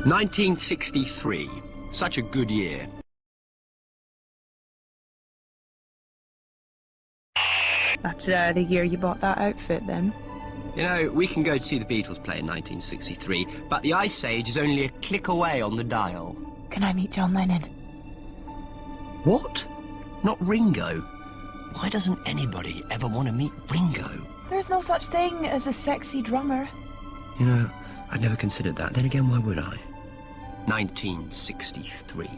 1963. Such a good year. That's the year you bought that outfit, then? You know, we can go to see the Beatles play in 1963, but the Ice Age is only a click away on the dial. Can I meet John Lennon? What? Not Ringo? Why doesn't anybody ever want to meet Ringo? There's no such thing as a sexy drummer. You know, I'd never considered that. Then again, why would I? 1963.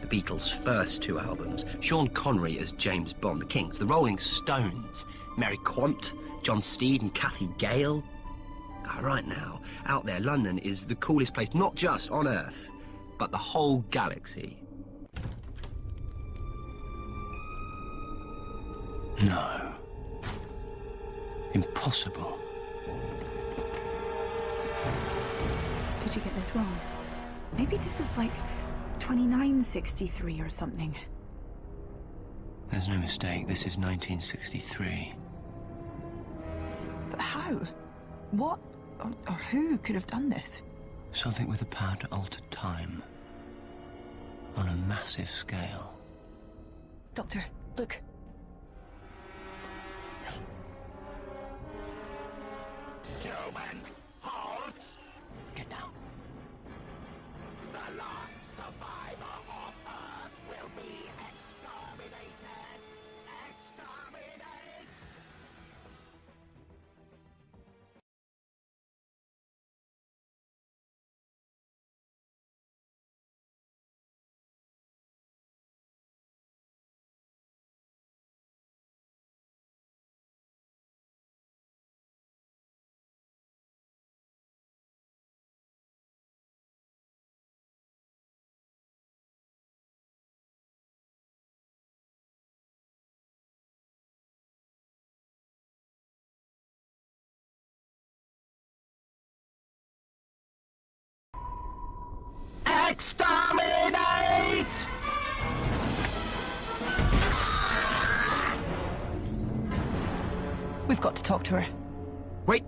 The Beatles' first two albums. Sean Connery as James Bond. The Kings, the Rolling Stones. Mary Quant, John Steed and Kathy Gale. God, right now, out there, London is the coolest place, not just on Earth, but the whole galaxy. No. Impossible. Did you get this wrong? Maybe this is like 2963 or something. There's no mistake. This is 1963. But how? What or who could have done this? Something with the power to alter time. On a massive scale. Doctor, look. Human, halt! Get down. The last survivor of Earth will be exterminated! Exterminate! Exterminate! We've got to talk to her. Wait.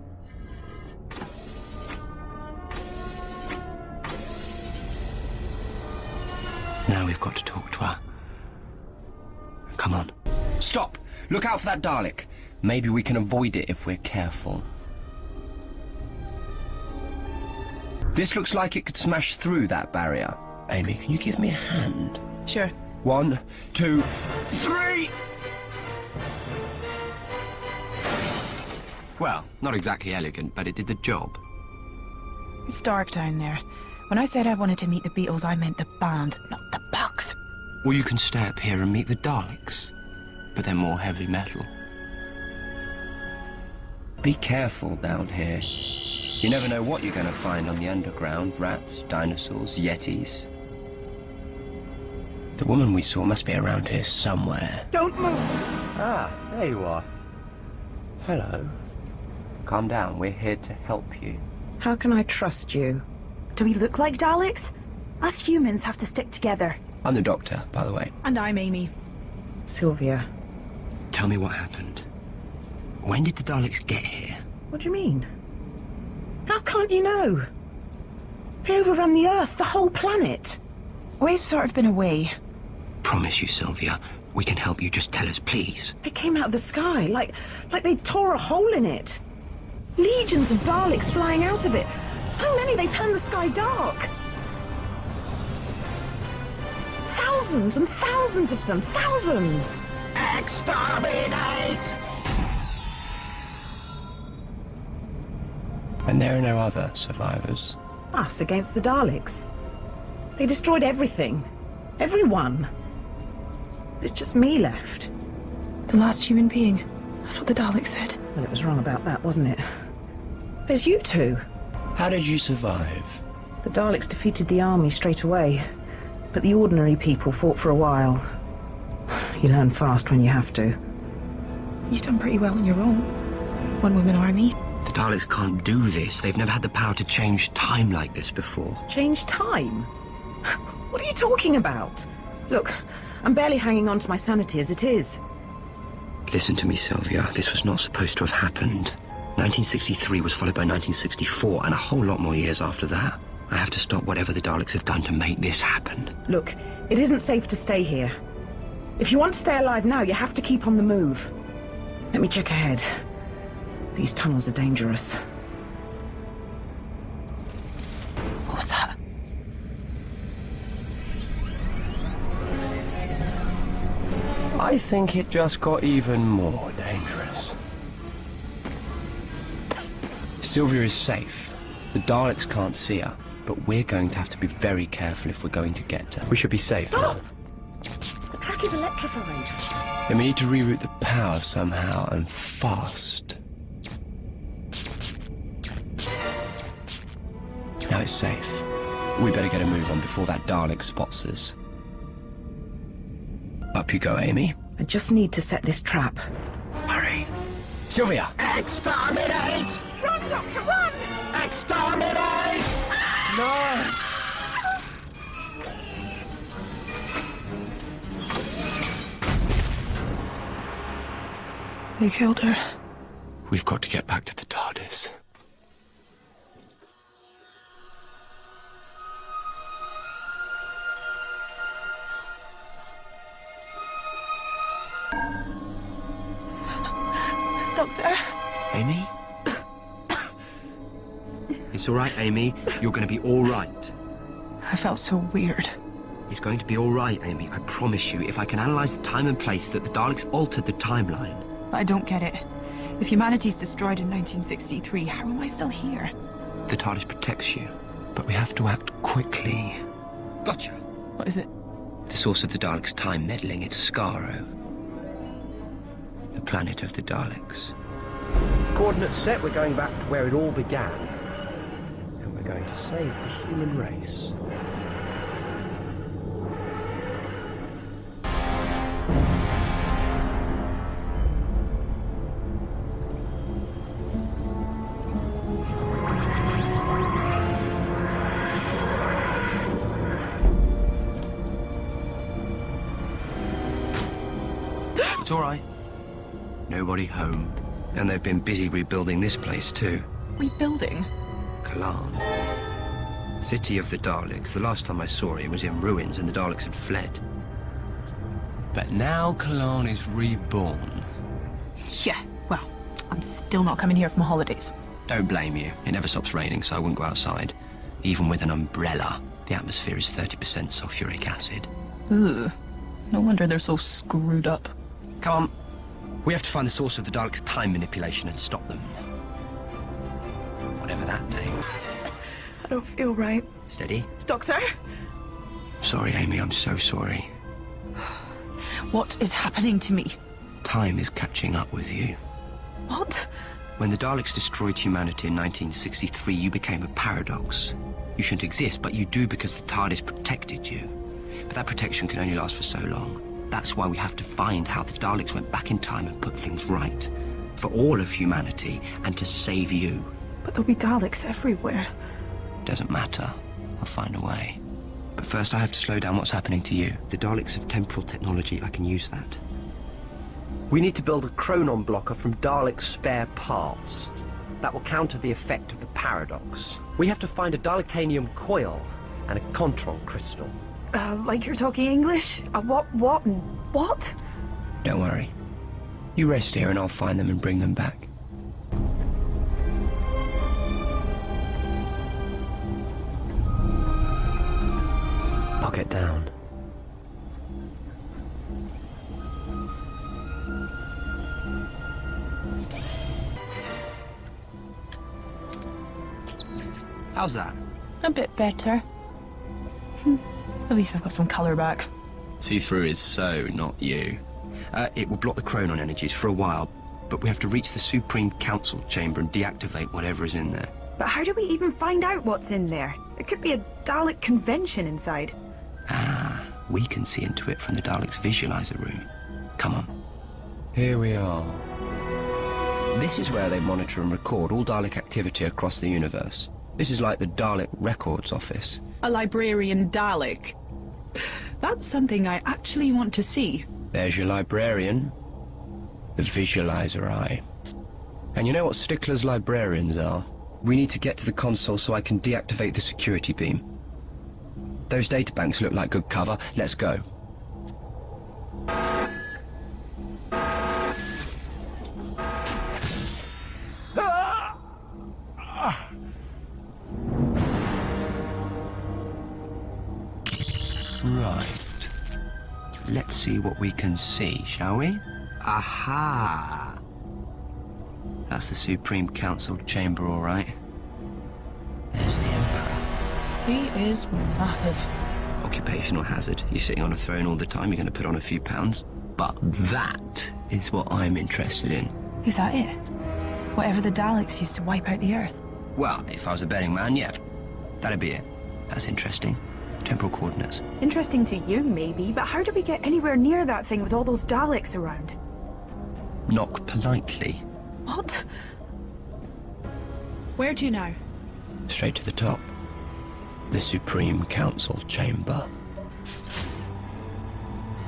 Now we've got to talk to her. Come on. Stop! Look out for that Dalek. Maybe we can avoid it if we're careful. This looks like it could smash through that barrier. Amy, can you give me a hand? Sure. 1, 2, 3! Well, not exactly elegant, but it did the job. It's dark down there. When I said I wanted to meet the Beatles, I meant the band, not the bugs. Or you can stay up here and meet the Daleks, but they're more heavy metal. Be careful down here. You never know what you're going to find on the underground. Rats, dinosaurs, yetis. The woman we saw must be around here somewhere. Don't move! Ah, there you are. Hello. Calm down, we're here to help you. How can I trust you? Do we look like Daleks? Us humans have to stick together. I'm the doctor, by the way. And I'm Amy. Sylvia. Tell me what happened. When did the Daleks get here? What do you mean? How can't you know? They overrun the Earth, the whole planet. We've sort of been away. Promise you, Sylvia, we can help you. Just tell us, please. They came out of the sky, like they tore a hole in it. Legions of Daleks flying out of it. So many they turned the sky dark. Thousands and thousands of them, thousands! Exterminate! And there are no other survivors. Us against the Daleks. They destroyed everything. Everyone. There's just me left. The last human being. That's what the Dalek said. Well, it was wrong about that, wasn't it? There's you two. How did you survive? The Daleks defeated the army straight away, but the ordinary people fought for a while. You learn fast when you have to. You've done pretty well on your own. One-woman army. The Daleks can't do this. They've never had the power to change time like this before. Change time? What are you talking about? Look, I'm barely hanging on to my sanity as it is. Listen to me, Sylvia. This was not supposed to have happened. 1963 was followed by 1964 and a whole lot more years after that. I have to stop whatever the Daleks have done to make this happen. Look, it isn't safe to stay here. If you want to stay alive now, you have to keep on the move. Let me check ahead. These tunnels are dangerous. What was that? I think it just got even more dangerous. Sylvia is safe. The Daleks can't see her, but we're going to have to be very careful if we're going to get her. We should be safe. Stop! The track is electrified. Then we need to reroute the power somehow, and fast. Now it's safe. We better get a move on before that Dalek spots us. Up you go, Amy. I just need to set this trap. Hurry. Sylvia! Exterminate! Run, Doctor, run! Exterminate! No! They killed her. We've got to get back to the TARDIS. Doctor? Amy? It's all right, Amy. You're going to be all right. I felt so weird. It's going to be all right, Amy. I promise you, if I can analyze the time and place that the Daleks altered the timeline. I don't get it. If humanity's destroyed in 1963, how am I still here? The TARDIS protects you. But we have to act quickly. Gotcha. What is it? The source of the Daleks' time meddling, it's Skaro. The planet of the Daleks. Coordinates set, we're going back to where it all began. And we're going to save the human race. It's all right. Nobody home. And they've been busy rebuilding this place too. Rebuilding? Kalan. City of the Daleks. The last time I saw it, it was in ruins and the Daleks had fled. But now Cologne is reborn. Yeah, well, I'm still not coming here for my holidays. Don't blame you. It never stops raining, so I wouldn't go outside. Even with an umbrella, the atmosphere is 30% sulfuric acid. Ugh. No wonder they're so screwed up. Come on. We have to find the source of the Daleks' time manipulation and stop them. Whatever that takes. I don't feel right. Steady. Doctor? Sorry, Amy, I'm so sorry. What is happening to me? Time is catching up with you. What? When the Daleks destroyed humanity in 1963, you became a paradox. You shouldn't exist, but you do because the TARDIS protected you. But that protection can only last for so long. That's why we have to find how the Daleks went back in time and put things right. For all of humanity, and to save you. But there'll be Daleks everywhere. Doesn't matter. I'll find a way. But first I have to slow down what's happening to you. The Daleks have temporal technology. I can use that. We need to build a chronon blocker from Dalek spare parts. That will counter the effect of the paradox. We have to find a Dalekanium coil and a Contron crystal. Like you're talking English? What? Don't worry. You rest here and I'll find them and bring them back. I'll get down. How's that? A bit better. At least I've got some colour back. See-through is so not you. It will block the chronon energies for a while, but we have to reach the Supreme Council chamber and deactivate whatever is in there. But how do we even find out what's in there? It could be a Dalek convention inside. Ah, we can see into it from the Daleks' visualizer room. Come on. Here we are. This is where they monitor and record all Dalek activity across the universe. This is like the Dalek Records Office. A librarian Dalek. That's something I actually want to see. There's your librarian. The visualizer eye. And you know what Stickler's librarians are? We need to get to the console so I can deactivate the security beam. Those databanks look like good cover. Let's go. Right. Let's see what we can see, shall we? Aha! That's the Supreme Council chamber, all right. There's the Emperor. He is massive. Occupational hazard. You're sitting on a throne all the time, you're going to put on a few pounds. But that is what I'm interested in. Is that it? Whatever the Daleks used to wipe out the Earth? Well, if I was a betting man, yeah. That'd be it. That's interesting. Temporal coordinates. Interesting to you, maybe, but how do we get anywhere near that thing with all those Daleks around? Knock politely. What? Where to now? Straight to the top. The Supreme Council chamber.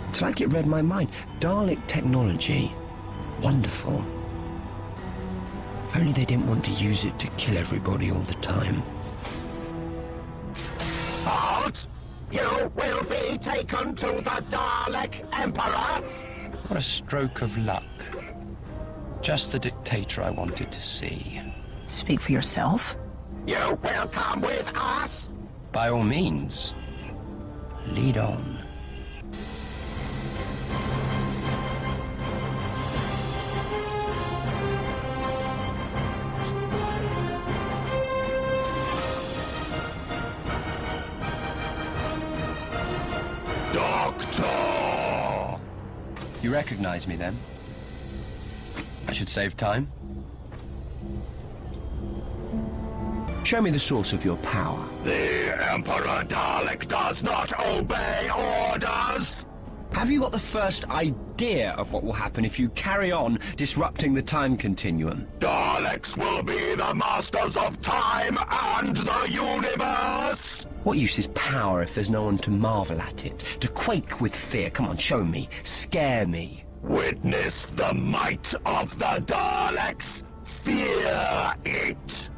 It's like it read my mind. Dalek technology. Wonderful. If only they didn't want to use it to kill everybody all the time. Halt! You will be taken to the Dalek Emperor! What a stroke of luck. Just the dictator I wanted to see. Speak for yourself. You will come with us! By all means. Lead on. Doctor! You recognize me then? I should save time. Show me the source of your power. The Emperor Dalek does not obey orders! Have you got the first idea of what will happen if you carry on disrupting the time continuum? Daleks will be the masters of time and the universe! What use is power if there's no one to marvel at it? To quake with fear? Come on, show me. Scare me. Witness the might of the Daleks! Fear it!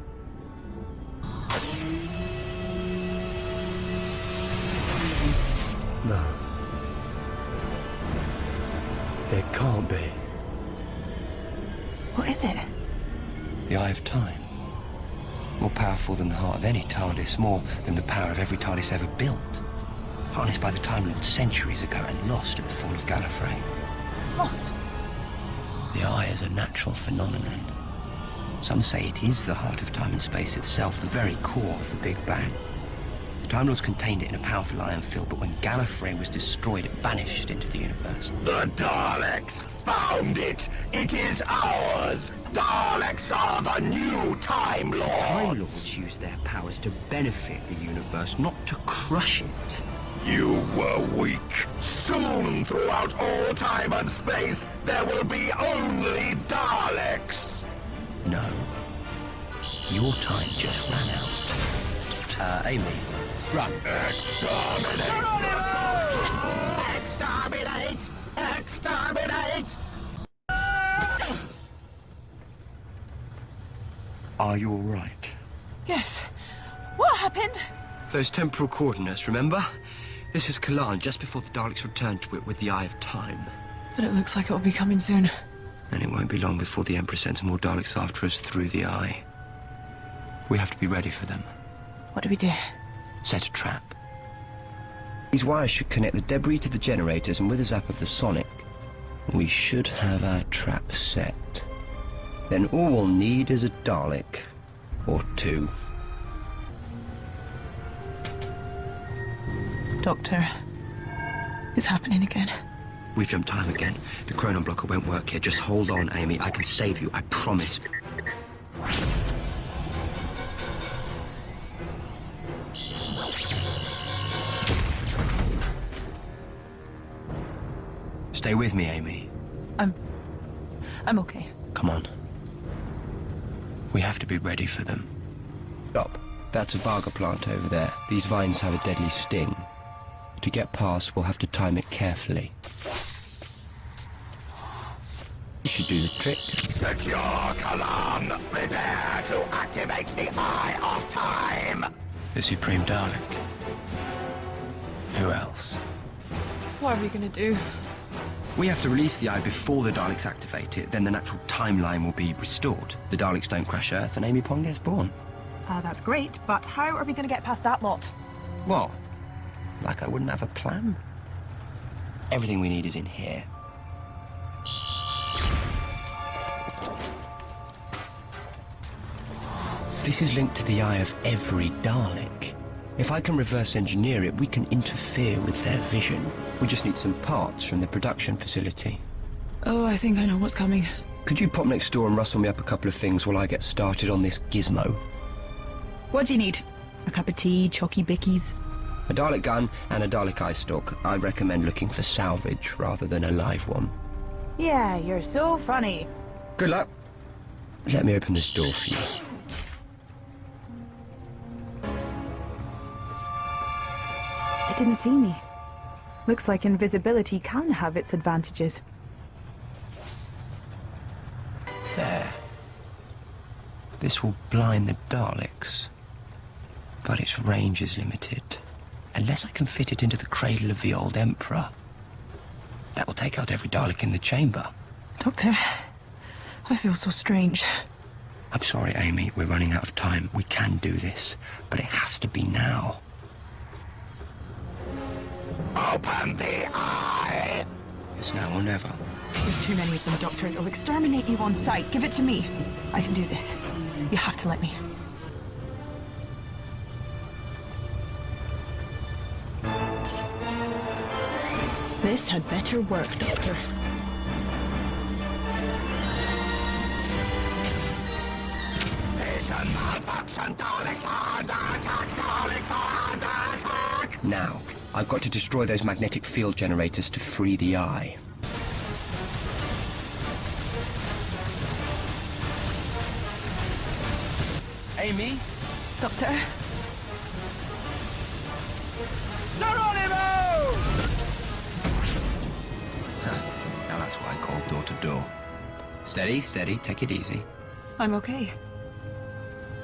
No. It can't be. What is it? The Eye of Time. More powerful than the heart of any TARDIS, more than the power of every TARDIS ever built. Harnessed by the Time Lord centuries ago and lost at the fall of Gallifrey. Lost. The Eye is a natural phenomenon. Some say it is the heart of time and space itself, the very core of the Big Bang. The Time Lords contained it in a powerful iron field, but when Gallifrey was destroyed, it vanished into the universe. The Daleks found it! It is ours! Daleks are the new Time Lords! Time Lords use their powers to benefit the universe, not to crush it. You were weak. Soon, throughout all time and space, there will be only Daleks! No. Your time just ran out. Amy, run. Exterminate! Exterminate! Exterminate! Are you all right? Yes. What happened? Those temporal coordinates, remember? This is Kalan, just before the Daleks return to it with the Eye of Time. But it looks like it'll be coming soon. And it won't be long before the Emperor sends more Daleks after us through the Eye. We have to be ready for them. What do we do? Set a trap. These wires should connect the debris to the generators, and with a zap of the sonic, we should have our trap set. Then all we'll need is a Dalek. Or two. Doctor, it's happening again. We've jumped time again. The chronon blocker won't work here. Just hold on, Amy. I can save you, I promise. Stay with me, Amy. I'm okay. Come on. We have to be ready for them. Stop. That's a Vaga plant over there. These vines have a deadly sting. To get past, we'll have to time it carefully. should do the trick. Secure Kalan. Prepare to activate the Eye of Time. The Supreme Dalek. Who else? What are we gonna do? We have to release the Eye before the Daleks activate it, then the natural timeline will be restored. The Daleks don't crash Earth and Amy Pond gets born. That's great, but how are we gonna get past that lot? What? Like I wouldn't have a plan? Everything we need is in here. This is linked to the eye of every Dalek. If I can reverse engineer it, we can interfere with their vision. We just need some parts from the production facility. Oh, I think I know what's coming. Could you pop next door and rustle me up a couple of things while I get started on this gizmo? What do you need? A cup of tea, chalky bickies? A Dalek gun and a Dalek eye stalk. I recommend looking for salvage rather than a live one. Yeah, you're so funny. Good luck. Let me open this door for you. It didn't see me. Looks like invisibility can have its advantages. There. This will blind the Daleks. But its range is limited. Unless I can fit it into the cradle of the old Emperor. That will take out every Dalek in the chamber. Doctor, I feel so strange. I'm sorry, Amy. We're running out of time. We can do this. But it has to be now. Open the eye. It's now or never. There's too many of them, Doctor. They'll exterminate you on sight. Give it to me. I can do this. You have to let me. This had better work, Doctor. Vision malfunction. Daleks are under attack. Daleks are under attack. Now, I've got to destroy those magnetic field generators to free the eye. Amy? Doctor? Now that's why I call door to door. Steady, steady, take it easy. I'm okay.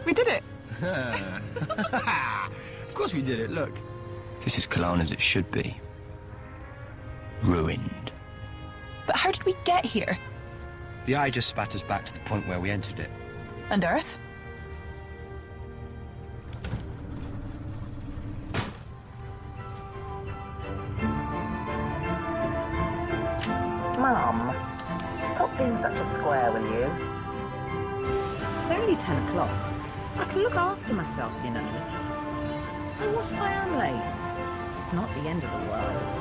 We did it! Of course we did it, look. This is Kalan as it should be. Ruined. But how did we get here? The eye just spat us back to the point where we entered it. And Earth? Mum, stop being such a square, will you? It's only 10 o'clock. I can look after myself, you know. So what if I am late? It's not the end of the world.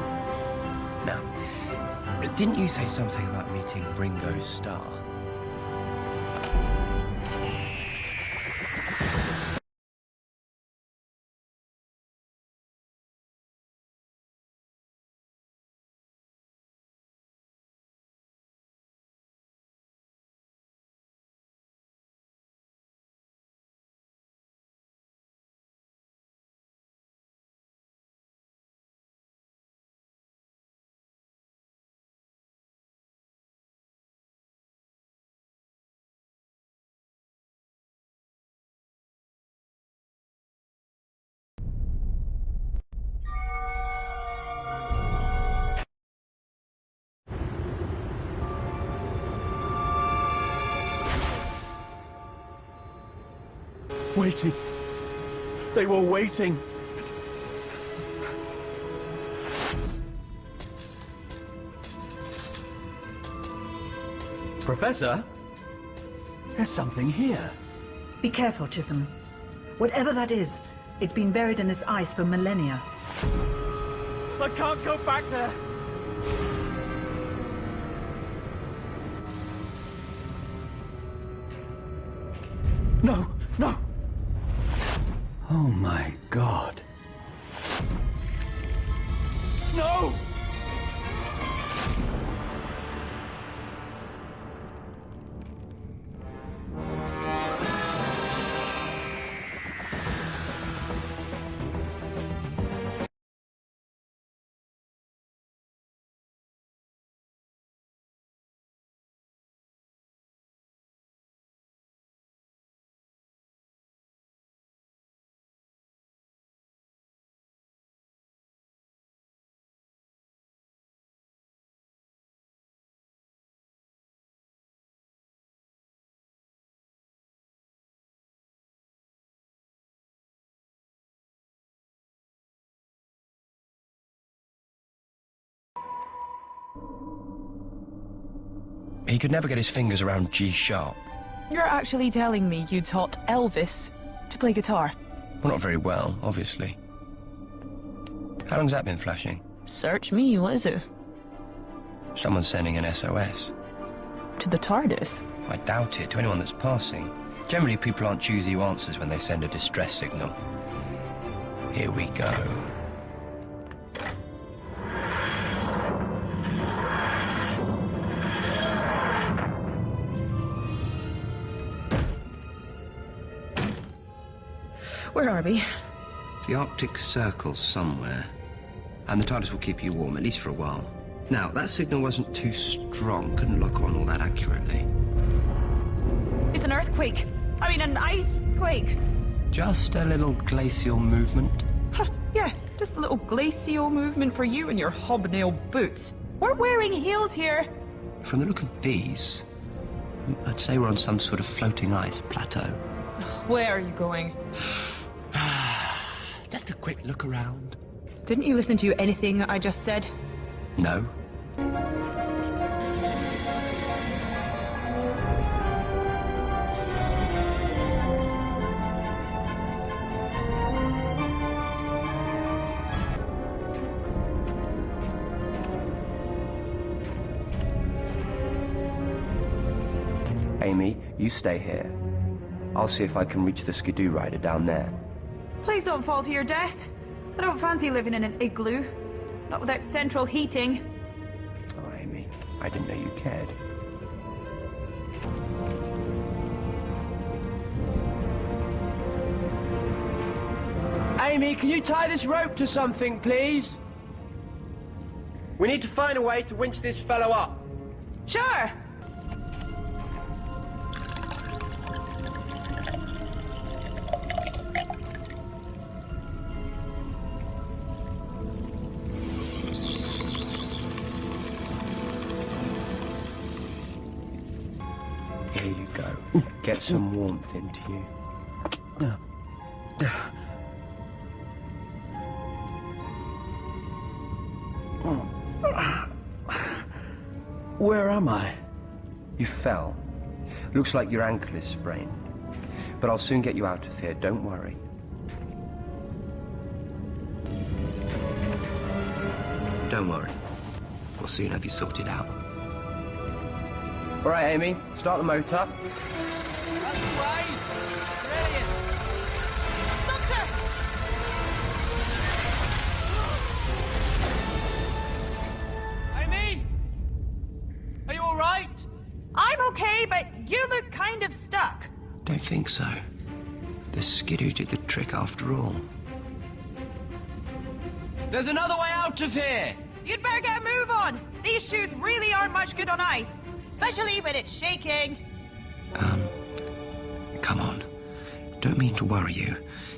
Now, didn't you say something about meeting Ringo Starr? Waiting. They were waiting. Professor? There's something here. Be careful, Chisholm. Whatever that is, it's been buried in this ice for millennia. I can't go back there. No, no. Oh my God. No! He could never get his fingers around G sharp. You're actually telling me you taught Elvis to play guitar? Well, not very well, obviously. How long's that been flashing? Search me, what is it? Someone's sending an SOS. To the TARDIS? I doubt it, to anyone that's passing. Generally, people aren't choosy who answers when they send a distress signal. Here we go. Where are we? The Arctic Circle's somewhere. And the TARDIS will keep you warm, at least for a while. Now, that signal wasn't too strong. Couldn't lock on all that accurately. It's an earthquake. I mean, an ice quake. Just a little glacial movement. Huh, yeah, just a little glacial movement for you and your hobnail boots. We're wearing heels here. From the look of these, I'd say we're on some sort of floating ice plateau. Where are you going? Just a quick look around. Didn't you listen to anything I just said? No. Amy, you stay here. I'll see if I can reach the Skidoo rider down there. Please don't fall to your death. I don't fancy living in an igloo. Not without central heating. Oh, Amy, I didn't know you cared. Amy, can you tie this rope to something, please? We need to find a way to winch this fellow up. Sure! Here you go. Get some warmth into you. Where am I? You fell. Looks like your ankle is sprained. But I'll soon get you out of here, don't worry. Don't worry. We'll soon have you sorted out. All right, Amy, start the motor. Underway! Brilliant! Doctor! Amy! Are you all right? I'm okay, but you look kind of stuck. Don't think so. The Skidoo did the trick after all. There's another way out of here! You'd better get a move on. These shoes really aren't much good on ice, especially when it's shaking. Come on. Don't mean to worry you,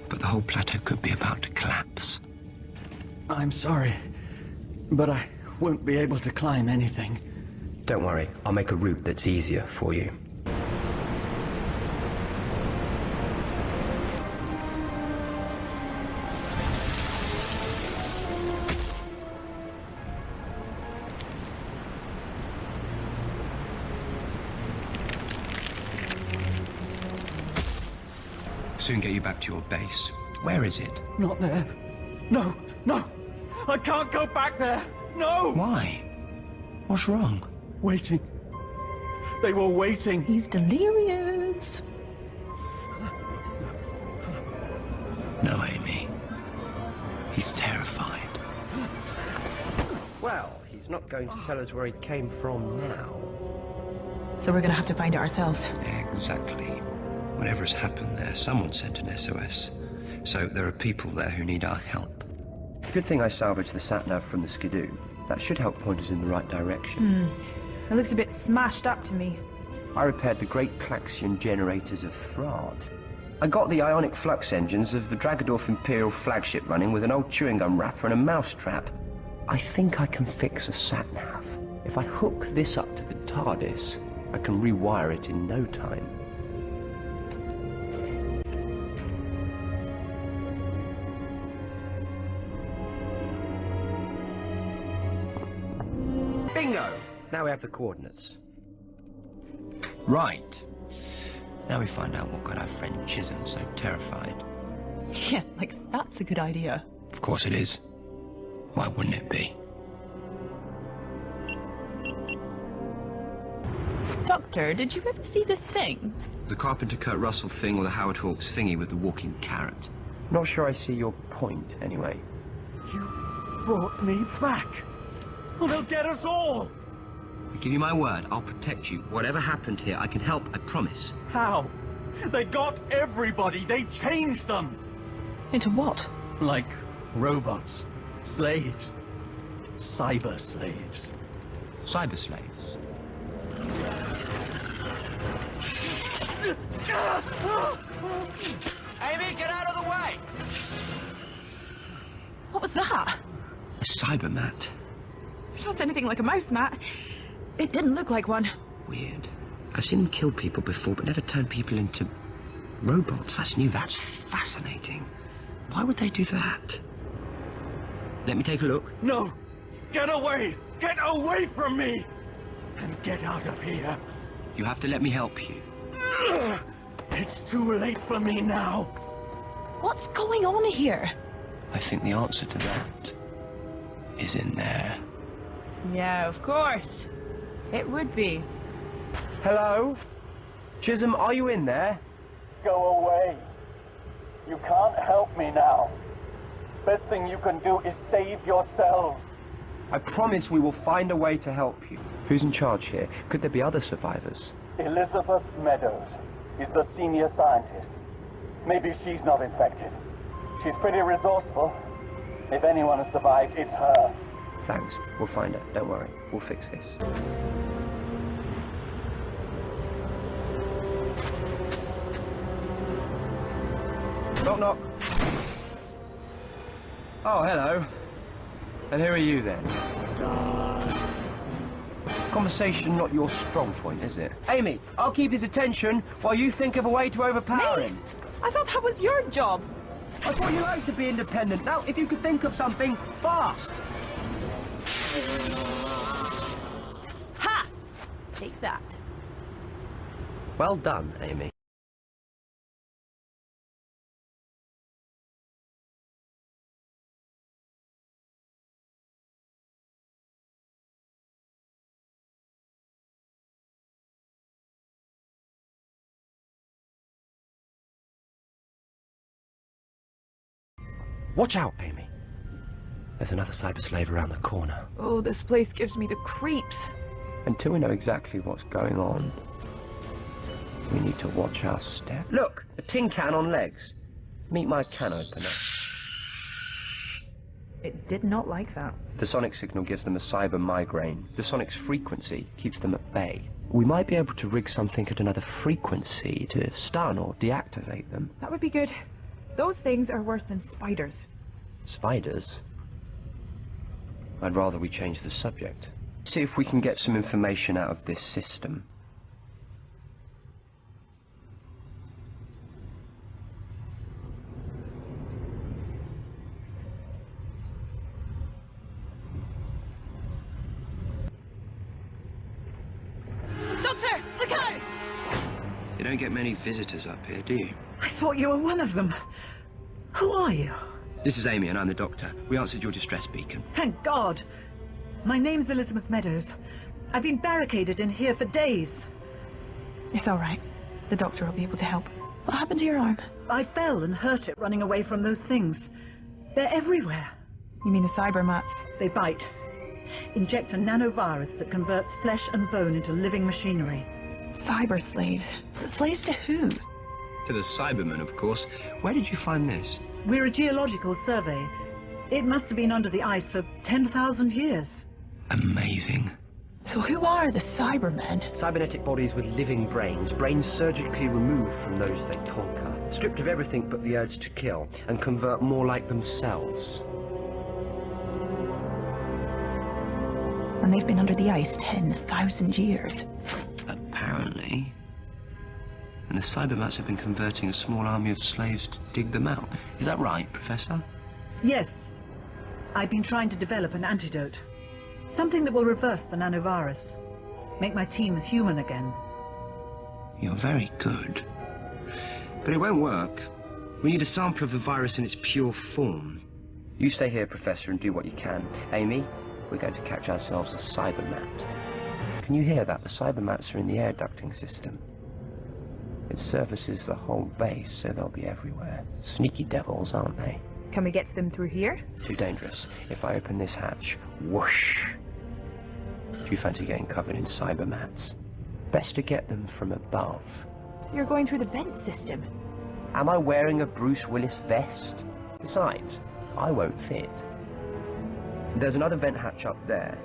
but the whole plateau could be about to collapse. I'm sorry, but I won't be able to climb anything. Don't worry, I'll make a route that's easier for you. Soon get you back to your base. Where is it? Not there. No, no! I can't go back there! No! Why? What's wrong? Waiting. They were waiting. He's delirious. No, Amy. He's terrified. Well, he's not going to tell us where he came from now. So we're gonna have to find it ourselves. Exactly. Whatever has happened there, someone sent an SOS. So there are people there who need our help. Good thing I salvaged the sat-nav from the Skidoo. That should help point us in the right direction. It looks a bit smashed up to me. I repaired the great Klaxion generators of Thrard. I got the ionic flux engines of the Dragadorf Imperial flagship running with an old chewing gum wrapper and a mousetrap. I think I can fix a sat-nav. If I hook this up to the TARDIS, I can rewire it in no time. Bingo! Now we have the coordinates. Right. Now we find out what got our friend Chisholm so terrified. Yeah, like that's a good idea. Of course it is. Why wouldn't it be? Doctor, did you ever see this thing? The Carpenter Kurt Russell thing or the Howard Hawks thingy with the walking carrot? Not sure I see your point, anyway. You brought me back. Well, they'll get us all. I give you my word, I'll protect you. Whatever happened here, I can help, I promise. How? They got everybody. They changed them. Into what? Like robots, slaves, cyber slaves. Cyber slaves. Amy, get out of the way! What was that? A cyber mat. It's not anything like a mouse, Matt. It didn't look like one. Weird. I've seen them kill people before, but never turn people into robots. That's new. That's fascinating. Why would they do that? Let me take a look. No! Get away! Get away from me! And get out of here. You have to let me help you. It's too late for me now. What's going on here? I think the answer to that is in there. Yeah, of course. It would be. Hello? Chisholm, are you in there? Go away. You can't help me now. Best thing you can do is save yourselves. I promise we will find a way to help you. Who's in charge here? Could there be other survivors? Elizabeth Meadows is the senior scientist. Maybe she's not infected. She's pretty resourceful. If anyone has survived, it's her. Thanks. We'll find her. Don't worry. We'll fix this. Knock, knock. Oh, hello. And who are you then? Conversation not your strong point, is it? Amy, I'll keep his attention while you think of a way to overpower him. I thought that was your job. I thought you liked to be independent. Now, if you could think of something fast. Ha! Take that. Well done, Amy. Watch out, Amy. There's another cyber slave around the corner. Oh, this place gives me the creeps. Until we know exactly what's going on, we need to watch our step. Look, a tin can on legs. Meet my can opener. It did not like that. The sonic signal gives them a cyber migraine. The sonic's frequency keeps them at bay. We might be able to rig something at another frequency to stun or deactivate them. That would be good. Those things are worse than spiders. Spiders? I'd rather we change the subject. See if we can get some information out of this system. Doctor, look out! You don't get many visitors up here, do you? I thought you were one of them. Who are you? This is Amy and I'm the doctor. We answered your distress beacon. Thank God. My name's Elizabeth Meadows. I've been barricaded in here for days. It's all right. The doctor will be able to help. What happened to your arm? I fell and hurt it running away from those things. They're everywhere. You mean the cyber mats? They bite. Inject a nanovirus that converts flesh and bone into living machinery. Cyber slaves. Slaves to who? To the Cybermen, of course. Where did you find this? We're a geological survey. It must have been under the ice for 10,000 years. Amazing. So who are the Cybermen? Cybernetic bodies with living brains, brains surgically removed from those they conquer, stripped of everything but the urge to kill, and convert more like themselves. And they've been under the ice 10,000 years. Apparently. And the Cybermats have been converting a small army of slaves to dig them out. Is that right, Professor? Yes. I've been trying to develop an antidote. Something that will reverse the nanovirus. Make my team human again. You're very good. But it won't work. We need a sample of the virus in its pure form. You stay here, Professor, and do what you can. Amy, we're going to catch ourselves a cybermat. Can you hear that? The cybermats are in the air ducting system. It services the whole base, so they'll be everywhere. Sneaky devils, aren't they? Can we get to them through here? Too dangerous. If I open this hatch, whoosh. Do you fancy getting covered in cybermats? Best to get them from above. You're going through the vent system. Am I wearing a Bruce Willis vest? Besides, I won't fit. There's another vent hatch up there.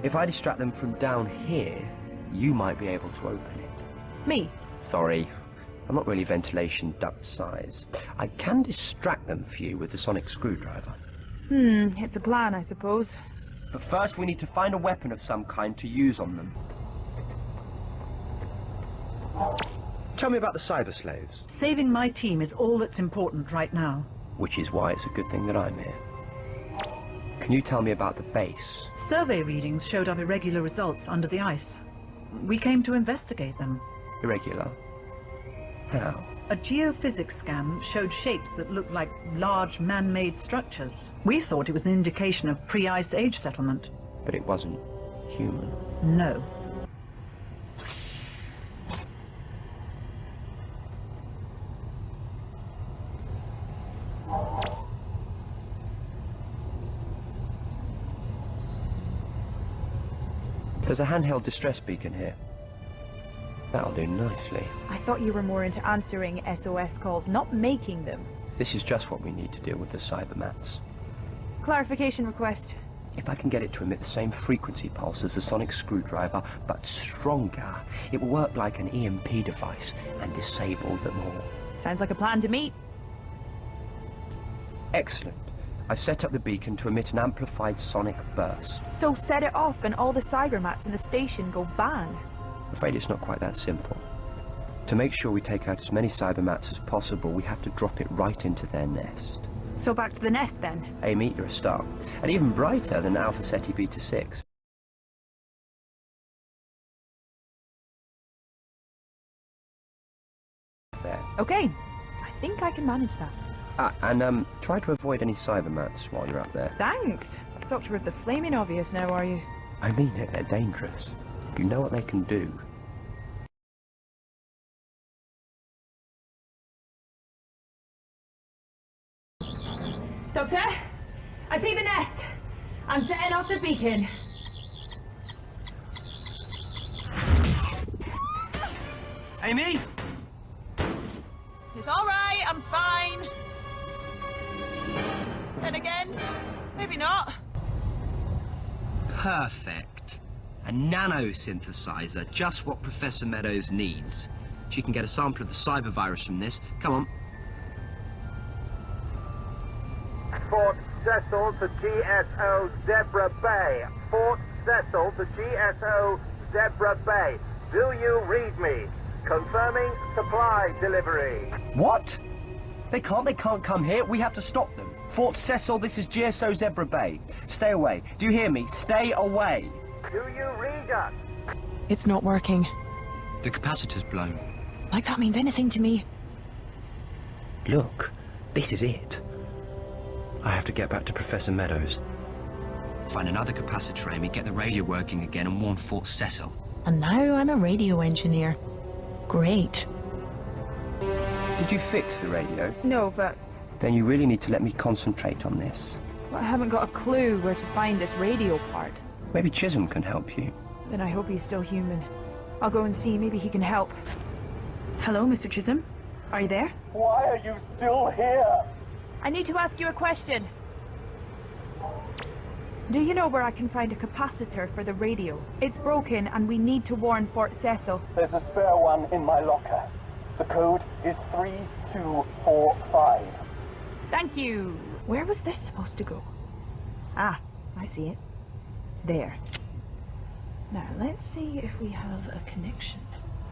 If I distract them from down here, you might be able to open it. Me? Sorry, I'm not really ventilation duct size. I can distract them for you with the sonic screwdriver. It's a plan, I suppose. But first we need to find a weapon of some kind to use on them. Tell me about the cyber slaves. Saving my team is all that's important right now. Which is why it's a good thing that I'm here. Can you tell me about the base? Survey readings showed up irregular results under the ice. We came to investigate them. Irregular? How? A geophysics scan showed shapes that looked like large man-made structures. We thought it was an indication of pre-ice age settlement. But it wasn't human. No. There's a handheld distress beacon here. That'll do nicely. I thought you were more into answering SOS calls, not making them. This is just what we need to deal with the cybermats. Clarification request. If I can get it to emit the same frequency pulse as the sonic screwdriver, but stronger, it will work like an EMP device and disable them all. Sounds like a plan to me. Excellent. I've set up the beacon to emit an amplified sonic burst. So set it off and all the cybermats in the station go bang. I'm afraid it's not quite that simple. To make sure we take out as many cybermats as possible, we have to drop it right into their nest. So back to the nest then. Amy, you're a star. And even brighter than Alpha Ceti Beta 6. There. Okay, I think I can manage that. And try to avoid any cybermats while you're up there. Thanks. Doctor of the flaming obvious now, are you? I mean it, they're dangerous. You know what they can do. Doctor, I see the nest. I'm setting off the beacon. Amy? It's all right, I'm fine. Then again, maybe not. Perfect. A nanosynthesizer, just what Professor Meadows needs. She can get a sample of the cyber virus from this. Come on. Fort Cecil to GSO Zebra Bay. Fort Cecil to GSO Zebra Bay. Do you read me? Confirming supply delivery. What? They can't come here. We have to stop them. Fort Cecil, this is GSO Zebra Bay. Stay away. Do you hear me? Stay away. Do you read us? It's not working. The capacitor's blown. Like that means anything to me. Look, this is it. I have to get back to Professor Meadows. Find another capacitor, Amy, get the radio working again and warn Fort Cecil. And now I'm a radio engineer. Great. Did you fix the radio? No, but Then you really need to let me concentrate on this. I haven't got a clue where to find this radio part. Maybe Chisholm can help you. Then I hope he's still human. I'll go and see, maybe he can help. Hello, Mr. Chisholm? Are you there? Why are you still here? I need to ask you a question. Do you know where I can find a capacitor for the radio? It's broken and we need to warn Fort Cecil. There's a spare one in my locker. The code is 3245. Thank you. Where was this supposed to go? Ah, I see it. There. Now, let's see if we have a connection.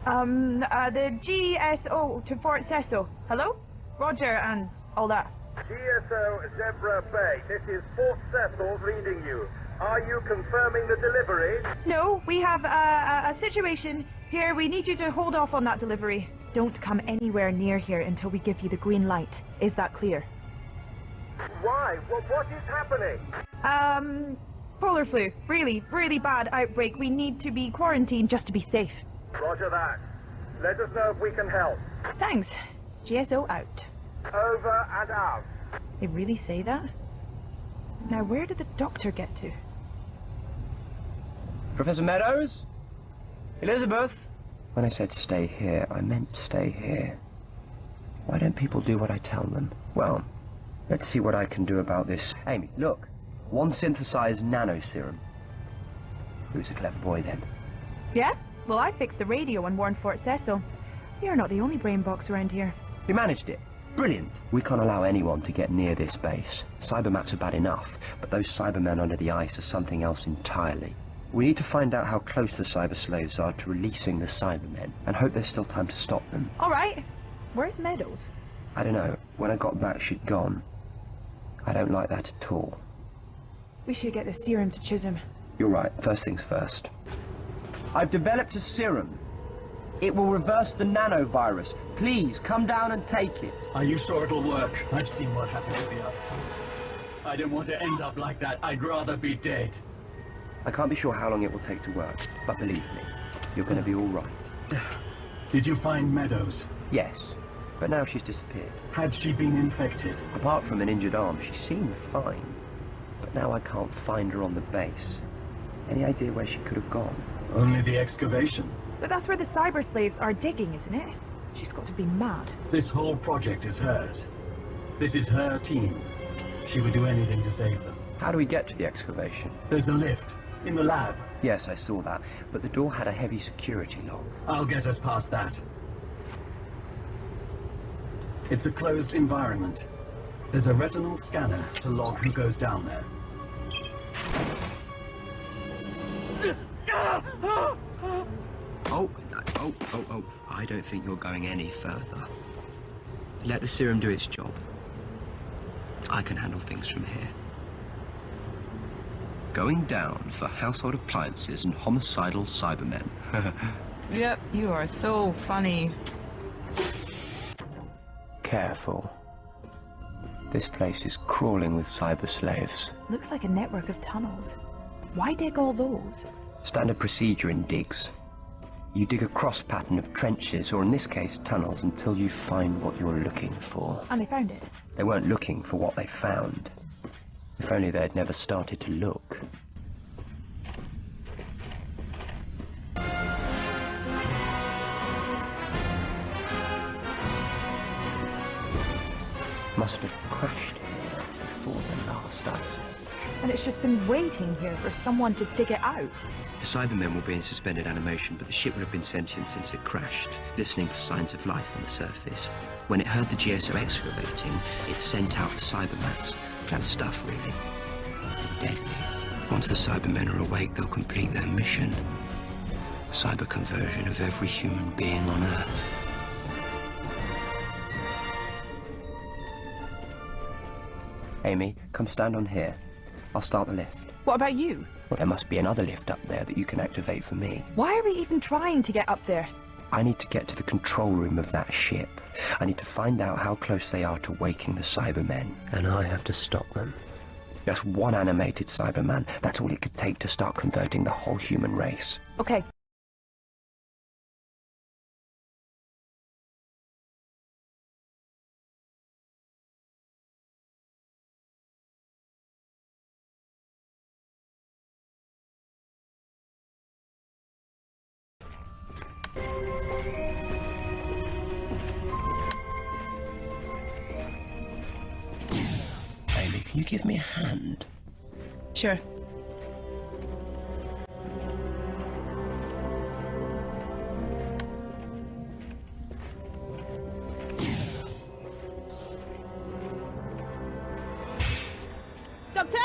The GSO to Fort Cecil. Hello? Roger, and all that. GSO Zebra Bay, this is Fort Cecil reading you. Are you confirming the delivery? No, we have a situation Here, we need you to hold off on that delivery. Don't come anywhere near here until we give you the green light. Is that clear? Why? What is happening? Polar flu. Really, really bad outbreak. We need to be quarantined just to be safe. Roger that. Let us know if we can help. Thanks. GSO out. Over and out. They really say that? Now, where did the doctor get to? Professor Meadows? Elizabeth? When I said stay here, I meant stay here. Why don't people do what I tell them? Well, let's see what I can do about this. Amy, look. One synthesized nano serum. Who's a clever boy then? Yeah? Well, I fixed the radio and warned Fort Cecil. You're not the only brain box around here. You managed it. Brilliant. We can't allow anyone to get near this base. Cybermats are bad enough, but those Cybermen under the ice are something else entirely. We need to find out how close the cyber slaves are to releasing the Cybermen, and hope there's still time to stop them. All right. Where's Meadows? I don't know. When I got back, she'd gone. I don't like that at all. We should get the serum to Chisholm. You're right. First things first. I've developed a serum. It will reverse the nanovirus. Please, come down and take it. Are you sure it'll work? I've seen what happened to the others. I don't want to end up like that. I'd rather be dead. I can't be sure how long it will take to work, but believe me, you're going to be all right. Did you find Meadows? Yes, but now she's disappeared. Had she been infected? Apart from an injured arm, she seemed fine. But now I can't find her on the base. Any idea where she could have gone? Only the excavation. But that's where the cyber slaves are digging, isn't it? She's got to be mad. This whole project is hers. This is her team. She would do anything to save them. How do we get to the excavation? There's a lift. In the lab. Yes, I saw that, but the door had a heavy security lock. I'll get us past that. It's a closed environment. There's a retinal scanner to log who goes down there. Oh, I don't think you're going any further. Let the serum do its job. I can handle things from here. Going down for household appliances and homicidal Cybermen. Yep, you are so funny. Careful. This place is crawling with cyber slaves. Looks like a network of tunnels. Why dig all those? Standard procedure in digs. You dig a cross pattern of trenches, or in this case tunnels, until you find what you're looking for. And they found it. They weren't looking for what they found. If only they'd never started to look. Must have crashed here before the last ice age. And it's just been waiting here for someone to dig it out. The Cybermen will be in suspended animation, but the ship would have been sentient since it crashed, listening for signs of life on the surface. When it heard the GSO excavating, it sent out the Cybermats. Clever stuff, really. Deadly. Once the Cybermen are awake, they'll complete their mission. Cyber conversion of every human being on Earth. Amy, come stand on here. I'll start the lift. What about you? Well, there must be another lift up there that you can activate for me. Why are we even trying to get up there? I need to get to the control room of that ship. I need to find out how close they are to waking the Cybermen, and I have to stop them. Just one animated Cyberman, that's all it could take to start converting the whole human race. Okay. Amy, can you give me a hand? Sure. Doctor?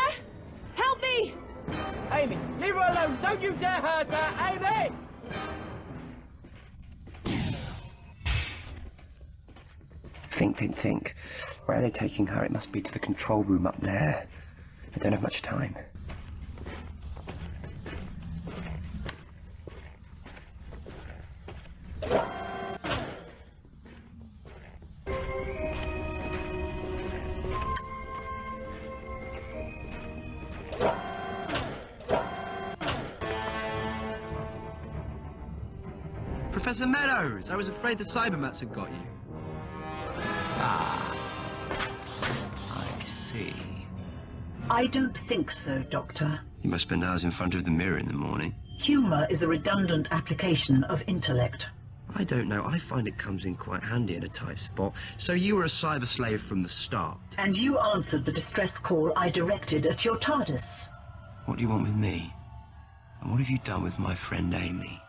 Help me! Amy, leave her alone! Don't you dare hurt her! Amy! Think. Where are they taking her? It must be to the control room up there. I don't have much time. Professor Meadows! I was afraid the Cybermats had got you. Ah, I see. I don't think so, Doctor. You must spend hours in front of the mirror in the morning. Humor is a redundant application of intellect. I don't know. I find it comes in quite handy in a tight spot. So you were a cyber slave from the start? And you answered the distress call I directed at your TARDIS. What do you want with me? And what have you done with my friend Amy?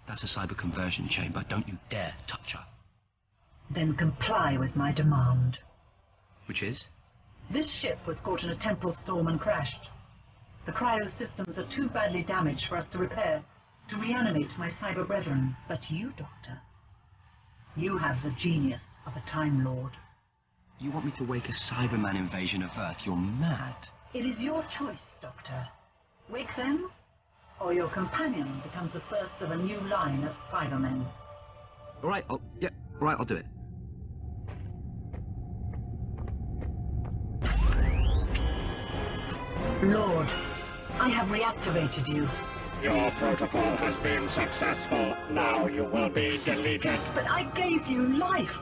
That's a cyber conversion chamber. Don't you dare touch her. Then comply with my demand. Which is? This ship was caught in a temporal storm and crashed. The cryo systems are too badly damaged for us to repair, to reanimate my cyber brethren. But you, Doctor, you have the genius of a Time Lord. You want me to wake a Cyberman invasion of Earth? You're mad. It is your choice, Doctor. Wake them, or your companion becomes the first of a new line of Cybermen. All right, I'll do it. Lord, I have reactivated you. Your protocol has been successful. Now you will be deleted. But I gave you life.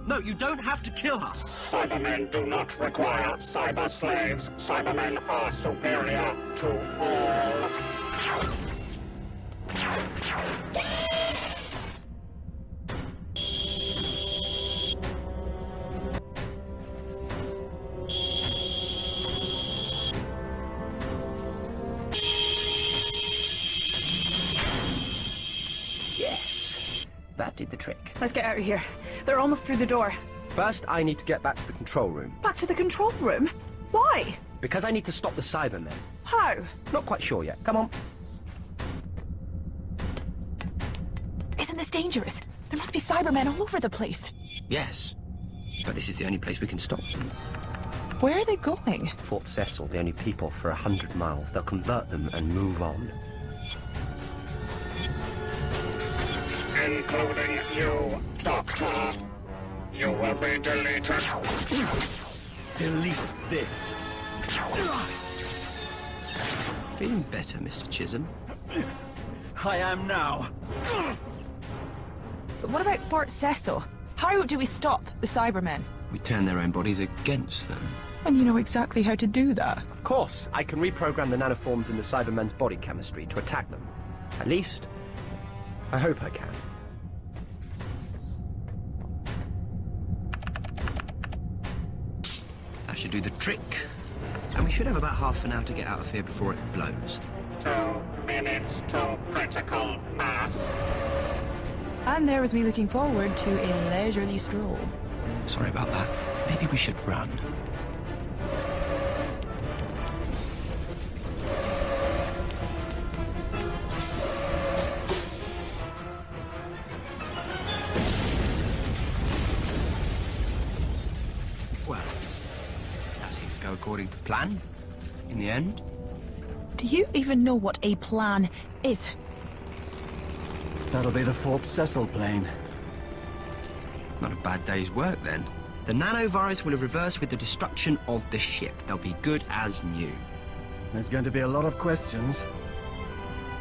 No, you don't have to kill her. Cybermen do not require cyber slaves. Cybermen are superior to all. Yes, that did the trick. Let's get out of here. They're almost through the door. First, I need to get back to the control room. Back to the control room? Why? Because I need to stop the Cybermen. How? Not quite sure yet. Come on. Isn't this dangerous? There must be Cybermen all over the place. Yes, but this is the only place we can stop them. Where are they going? Fort Cecil, the only people for 100 miles. They'll convert them and move on. Including you, Doctor. You will be deleted. Delete this. Feeling better, Mr. Chisholm? I am now. But what about Fort Cecil? How do we stop the Cybermen? We turn their own bodies against them. And you know exactly how to do that. Of course, I can reprogram the nanoforms in the Cybermen's body chemistry to attack them. At least, I hope I can. That should do the trick. And we should have about half an hour to get out of here before it blows. 2 minutes to critical mass. And there was me looking forward to a leisurely stroll. Sorry about that. Maybe we should run. Well, that seemed to go according to plan. In the end. Do you even know what a plan is? That'll be the Fort Cecil plane. Not a bad day's work, then. The nanovirus will have reversed with the destruction of the ship. They'll be good as new. There's going to be a lot of questions.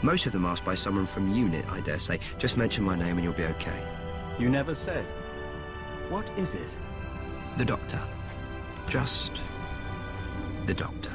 Most of them asked by someone from UNIT, I dare say. Just mention my name and you'll be okay. You never said. What is it? The Doctor. Just the Doctor.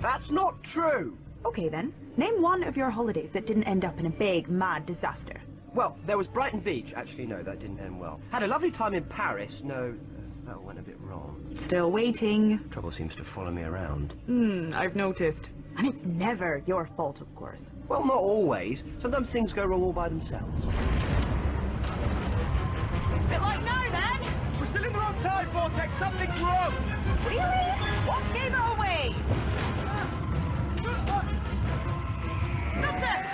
That's not true. Okay then, name one of your holidays that didn't end up in a big, mad disaster. Well, there was Brighton Beach. Actually, no, that didn't end well. Had a lovely time in Paris. No, that went a bit wrong. Still waiting. Trouble seems to follow me around. I've noticed. And it's never your fault, of course. Well, not always. Sometimes things go wrong all by themselves. Bit like now, then. We're still in the wrong time, Vortex. Something's wrong. Really? What gave it away? Doctor!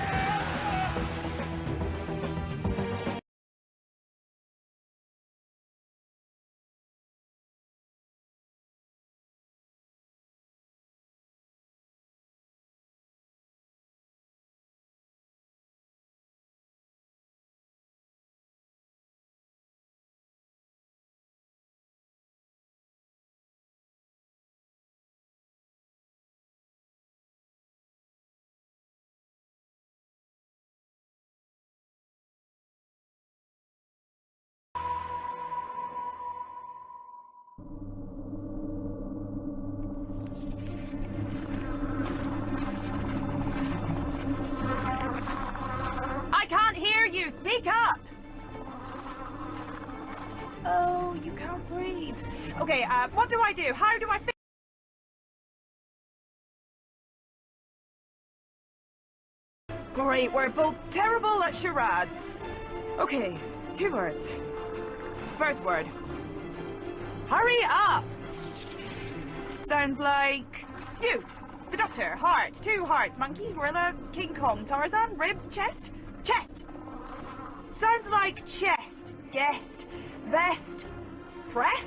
I can't hear you! Speak up! Oh, you can't breathe. Okay, what do I do? How do I fix... Great, we're both terrible at charades. Okay, 2 words. First word. Hurry up! Sounds like... you. The Doctor. Heart. 2 hearts. Monkey, gorilla, King Kong, Tarzan, ribs, chest. Chest! Sounds like chest. Guest. Vest. Press?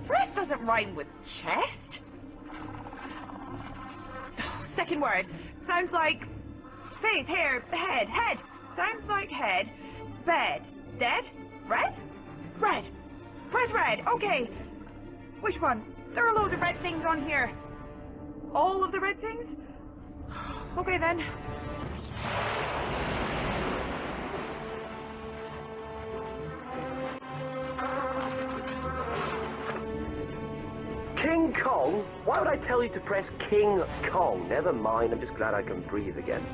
Press doesn't rhyme with chest. Second word. Sounds like... face, hair, head, head. Sounds like head. Bed. Dead? Red? Red. Press red. Okay. Which one? There are loads of red things on here. All of the red things? Okay then. King Kong? Why would I tell you to press King Kong? Never mind, I'm just glad I can breathe again.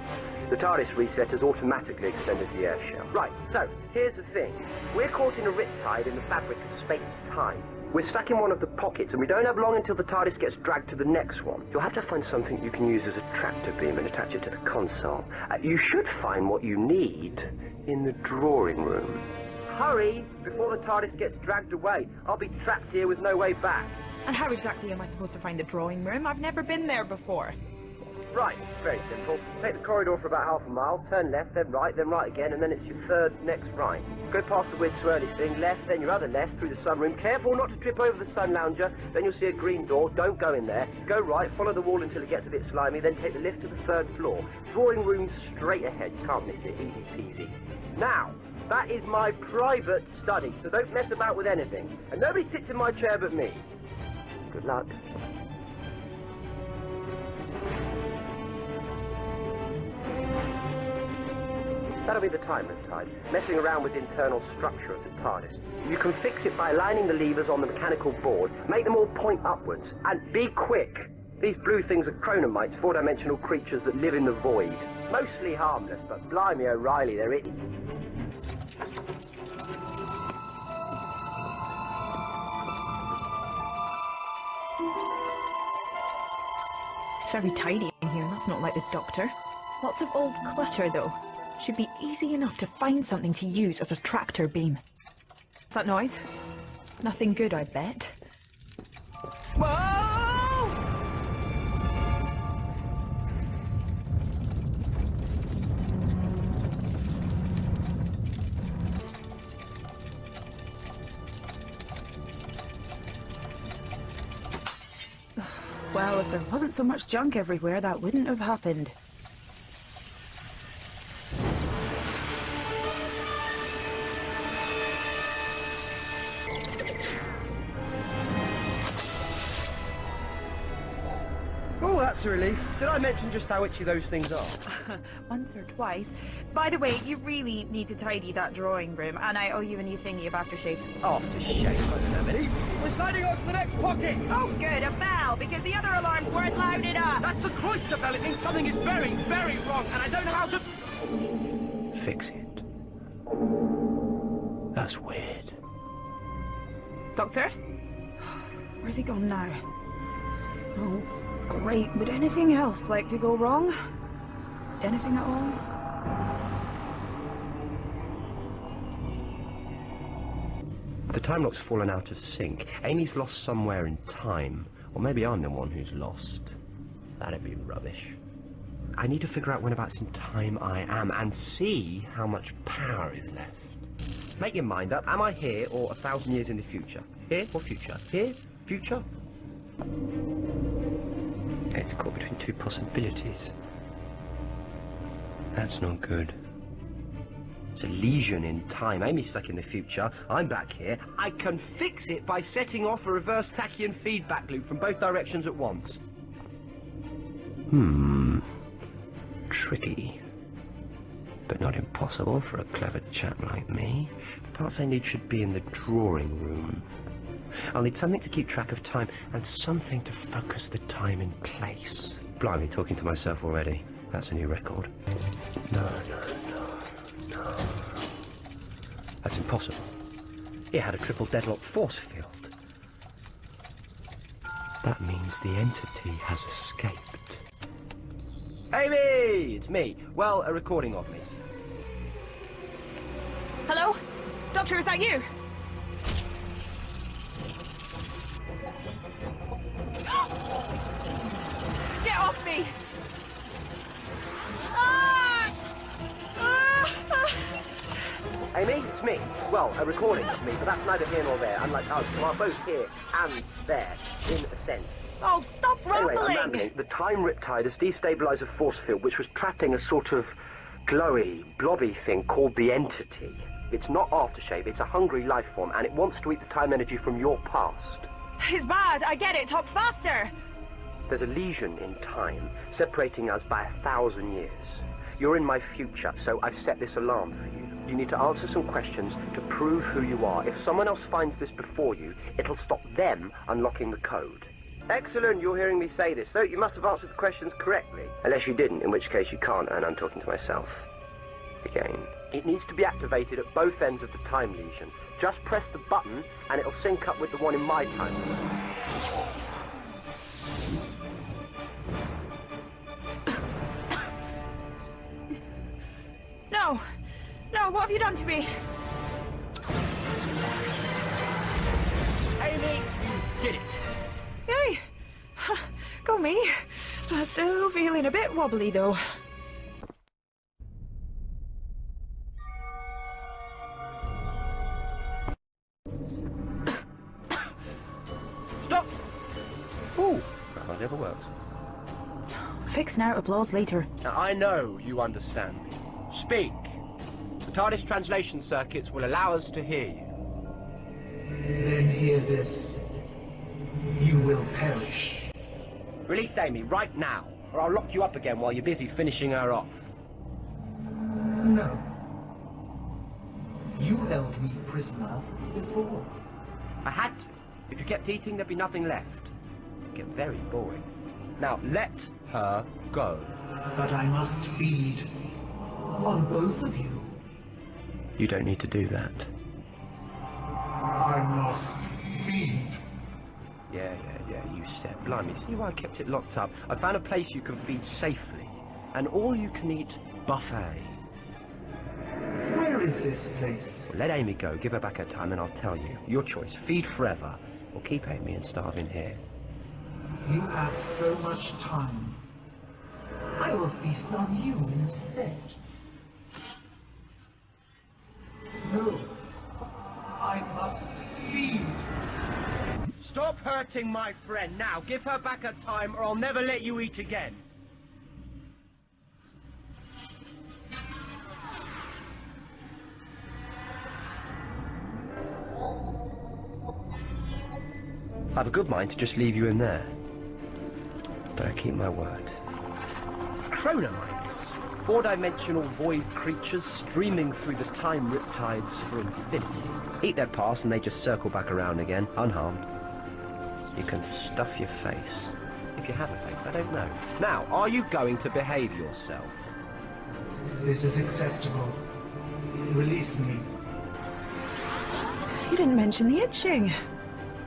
The TARDIS reset has automatically extended the air shell. Right, so, here's the thing. We're caught in a riptide in the fabric of space-time. We're stuck in one of the pockets, and we don't have long until the TARDIS gets dragged to the next one. You'll have to find something you can use as a tractor beam and attach it to the console. You should find what you need in the drawing room. Hurry, before the TARDIS gets dragged away. I'll be trapped here with no way back. And how exactly am I supposed to find the drawing room? I've never been there before. Right, very simple. Take the corridor for about half a mile, turn left, then right again, and then it's your third next right. Go past the weird swirly thing, left, then your other left through the sunroom. Careful not to trip over the sun lounger, then you'll see a green door. Don't go in there. Go right, follow the wall until it gets a bit slimy, then take the lift to the 3rd floor. Drawing room straight ahead. You can't miss it. Easy peasy. Now, that is my private study, so don't mess about with anything. And nobody sits in my chair but me. Good luck. That'll be the time riptide, messing around with the internal structure of the TARDIS. You can fix it by aligning the levers on the mechanical board, make them all point upwards, and be quick. These blue things are chronomites, 4-dimensional creatures that live in the void. Mostly harmless, but blimey O'Reilly, they're it. It's very tidy in here, that's not like the Doctor. Lots of old clutter though. Should be easy enough to find something to use as a tractor beam. What's that noise? Nothing good, I bet. Whoa! Well, if there wasn't so much junk everywhere, that wouldn't have happened. That's a relief. Did I mention just how itchy those things are? Once or twice. By the way, you really need to tidy that drawing room, and I owe you a new thingy of aftershave. Aftershave? I don't have any. We're sliding on to the next pocket! Oh, good, a bell, because the other alarms weren't loud enough! That's the cloister bell. It means something is very, very wrong, and I don't know how to... fix it. That's weird. Doctor? Where's he gone now? Oh, great. Would anything else like to go wrong? Anything at all? The time lock's fallen out of sync. Amy's lost somewhere in time. Or maybe I'm the one who's lost. That'd be rubbish. I need to figure out whenabouts in time I am and see how much power is left. Make your mind up. Am I here or 1,000 years in the future? Here or future? Here? Future? It's caught between two possibilities. That's not good. It's a lesion in time. Amy's stuck in the future. I'm back here. I can fix it by setting off a reverse tachyon feedback loop from both directions at once. Tricky. But not impossible for a clever chap like me. The parts I need should be in the drawing room. I'll need something to keep track of time and something to focus the time in place. Blimey, talking to myself already. That's a new record. No. That's impossible. It had a triple deadlock force field. That means the entity has escaped. Amy! It's me. Well, a recording of me. Hello? Doctor, is that you? Get off me! Amy, it's me. Well, a recording of me, but that's neither here nor there. Unlike us, who are both here and there, in a sense. Oh, stop rumbling! Anyway, I'm rambling. The time riptide has destabilized a force field which was trapping a sort of glowy, blobby thing called the Entity. It's not aftershave, it's a hungry life form, and it wants to eat the time energy from your past. It's bad, I get it. Talk faster! There's a lesion in time, separating us by 1,000 years. You're in my future, so I've set this alarm for you. You need to answer some questions to prove who you are. If someone else finds this before you, it'll stop them unlocking the code. Excellent, you're hearing me say this, so you must have answered the questions correctly. Unless you didn't, in which case you can't, and I'm talking to myself. Again. It needs to be activated at both ends of the time lesion. Just press the button, and it'll sync up with the one in my time. No! No, what have you done to me? Amy, you did it! Yay! Go me. I'm still feeling a bit wobbly, though. Stop! Ooh, that hardly ever works. Fix now, applause later. Now, I know you understand me. Speak. The TARDIS translation circuits will allow us to hear you. Then hear this. You will perish. Release Amy right now, or I'll lock you up again while you're busy finishing her off. No. You held me prisoner before. I had to. If you kept eating, there'd be nothing left. It'd get very boring. Now, let her go. But I must feed on both of you. You don't need to do that. I must feed. Yeah, you said. Blimey, see why I kept it locked up? I found a place you can feed safely. An all-you-can-eat buffet. Where is this place? Well, let Amy go, give her back her time, and I'll tell you. Your choice. Feed forever, or keep Amy and starve in here. You have so much time. I will feast on you instead. No. I must feed. Stop hurting my friend now. Give her back her time, or I'll never let you eat again. I have a good mind to just leave you in there. but I keep my word. Chronomites. Four-dimensional void creatures streaming through the time riptides for infinity. Eat their past and they just circle back around again, unharmed. You can stuff your face. If you have a face, I don't know. Now, are you going to behave yourself? This is acceptable. Release me. You didn't mention the itching.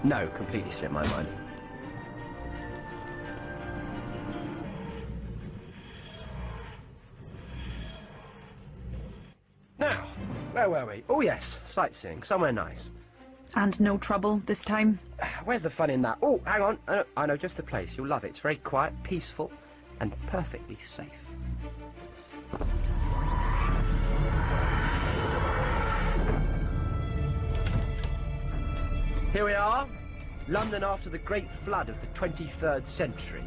No, completely slipped my mind. Now, where were we? Oh yes, sightseeing, somewhere nice. And no trouble this time? Where's the fun in that? Oh, hang on, I know just the place. You'll love it. It's very quiet, peaceful, and perfectly safe. Here we are, London after the Great Flood of the 23rd century.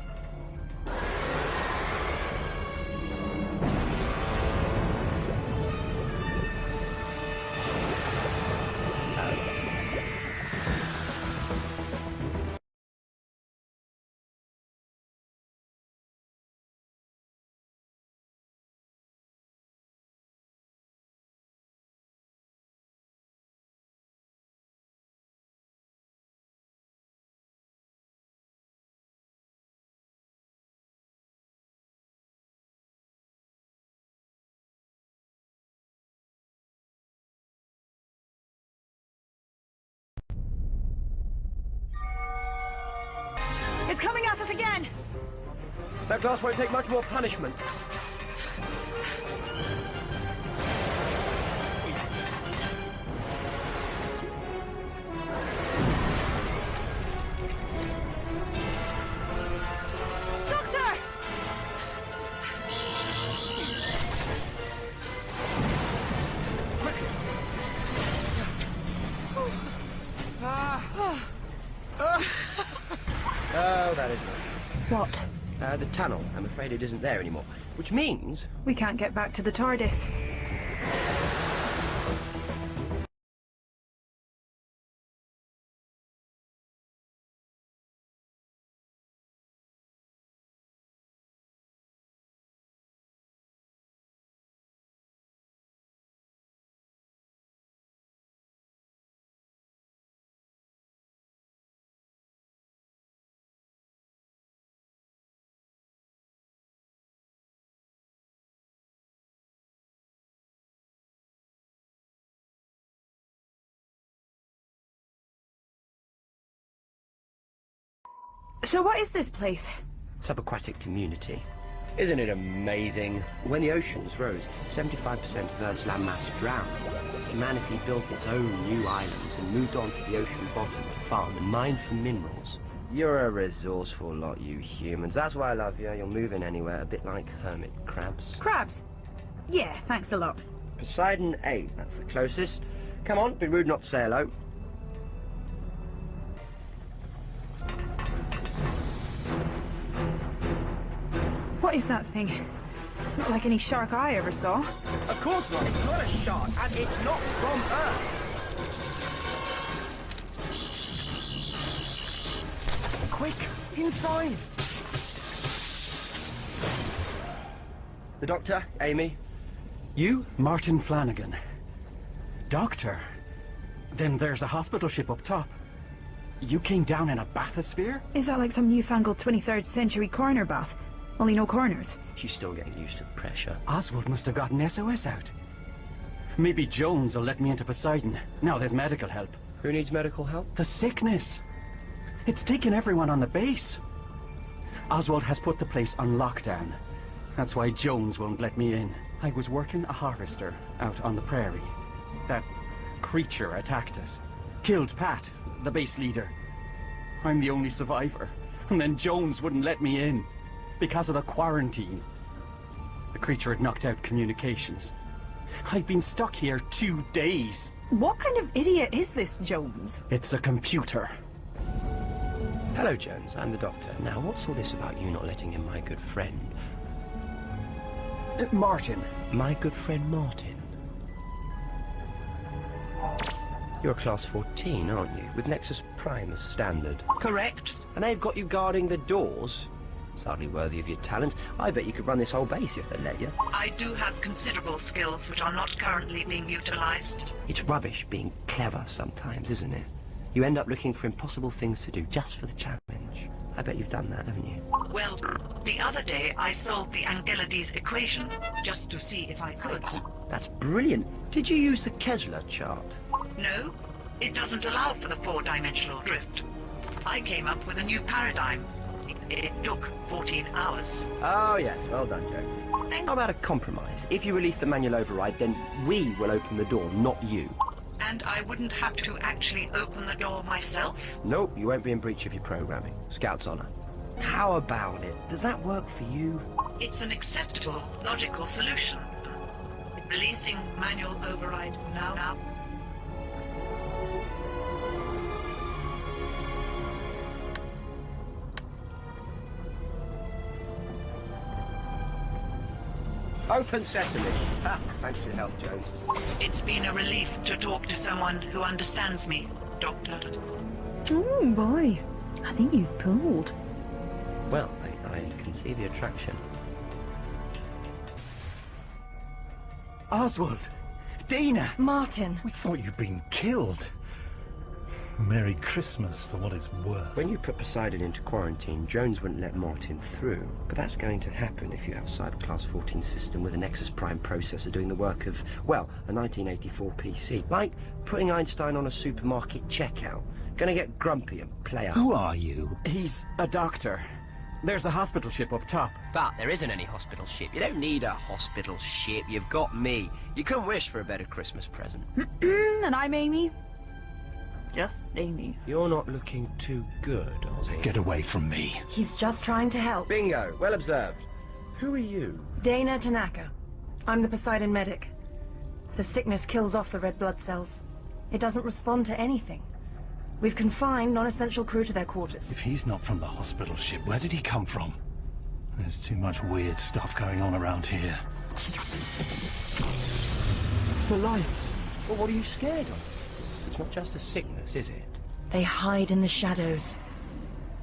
It's coming at us again! That glass won't take much more punishment. Doctor! Oh, that is nice. What? The tunnel. I'm afraid it isn't there anymore. Which means... We can't get back to the TARDIS. So what is this place? Subaquatic community. Isn't it amazing? When the oceans rose, 75% of Earth's landmass drowned. Humanity built its own new islands and moved on to the ocean bottom to farm and mine for minerals. You're a resourceful lot, you humans. That's why I love you. You'll move in anywhere, a bit like hermit crabs. Crabs? Yeah, thanks a lot. Poseidon 8, that's the closest. Come on, be rude not to say hello. What is that thing? It's not like any shark I ever saw. Of course not. It's not a shark, and it's not from Earth. Quick, inside. The doctor, Amy. You? Martin Flanagan. Doctor? Then there's a hospital ship up top. You came down in a bathysphere? Is that like some newfangled 23rd century corner bath? Only no corners. She's still getting used to the pressure. Oswald must have gotten SOS out. Maybe Jones will let me into Poseidon. Now there's medical help. Who needs medical help? The sickness. It's taken everyone on the base. Oswald has put the place on lockdown. That's why Jones won't let me in. I was working a harvester out on the prairie. That creature attacked us. Killed Pat, the base leader. I'm the only survivor. And then Jones wouldn't let me in. Because of the quarantine. The creature had knocked out communications. I've been stuck here 2 days. What kind of idiot is this Jones? It's a computer. Hello, Jones. I'm the doctor. Now, what's all this about you not letting in my good friend? Martin. My good friend Martin. You're a class 14, aren't you? With Nexus Prime as standard. Correct. And they've got you guarding the doors? It's hardly worthy of your talents. I bet you could run this whole base if they let you. I do have considerable skills which are not currently being utilized. It's rubbish being clever sometimes, isn't it? You end up looking for impossible things to do just for the challenge. I bet you've done that, haven't you? Well, the other day I solved the Angelides equation just to see if I could. That's brilliant. Did you use the Kessler chart? No, it doesn't allow for the four-dimensional drift. I came up with a new paradigm. It took 14 hours. Oh, yes. Well done, Josie. How about a compromise? If you release the manual override, then we will open the door, not you. And I wouldn't have to actually open the door myself? Nope, you won't be in breach of your programming. Scout's honor. How about it? Does that work for you? It's an acceptable, logical solution. Releasing manual override now. Open sesame. Ha, thanks for your help, Jones. It's been a relief to talk to someone who understands me, Doctor. Oh, boy. I think you've pulled. Well, I can see the attraction. Oswald! Dana! Martin! We thought you'd been killed. Merry Christmas, for what it's worth. When you put Poseidon into quarantine, Jones wouldn't let Martin through. But that's going to happen if you have a Cyber Class 14 system with a Nexus Prime processor doing the work of, well, a 1984 PC. Like putting Einstein on a supermarket checkout. Gonna get grumpy and play up. Who are you? He's a doctor. There's a hospital ship up top. But there isn't any hospital ship. You don't need a hospital ship. You've got me. You couldn't wish for a better Christmas present. And I'm Amy. Just Amy. You're not looking too good, Ozzy. Get away from me. He's just trying to help. Bingo. Well observed. Who are you? Dana Tanaka. I'm the Poseidon medic. The sickness kills off the red blood cells. It doesn't respond to anything. We've confined non-essential crew to their quarters. If he's not from the hospital ship, where did he come from? There's too much weird stuff going on around here. It's the lights. Well, what are you scared of? It's not just a sickness, is it? They hide in the shadows.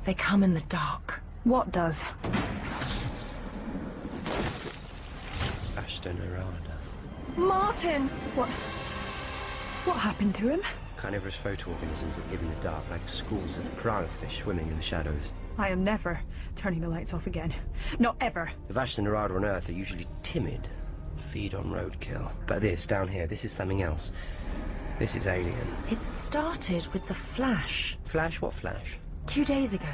They come in the dark. What does? Ashton Arada. Martin! What happened to him? Carnivorous photoorganisms that live in the dark, like schools of piranha fish swimming in the shadows. I am never turning the lights off again. Not ever. The Vashta Nerada on Earth are usually timid, feed on roadkill. But this, down here, this is something else. This is alien. It started with the Flash. Flash? What Flash? 2 days ago.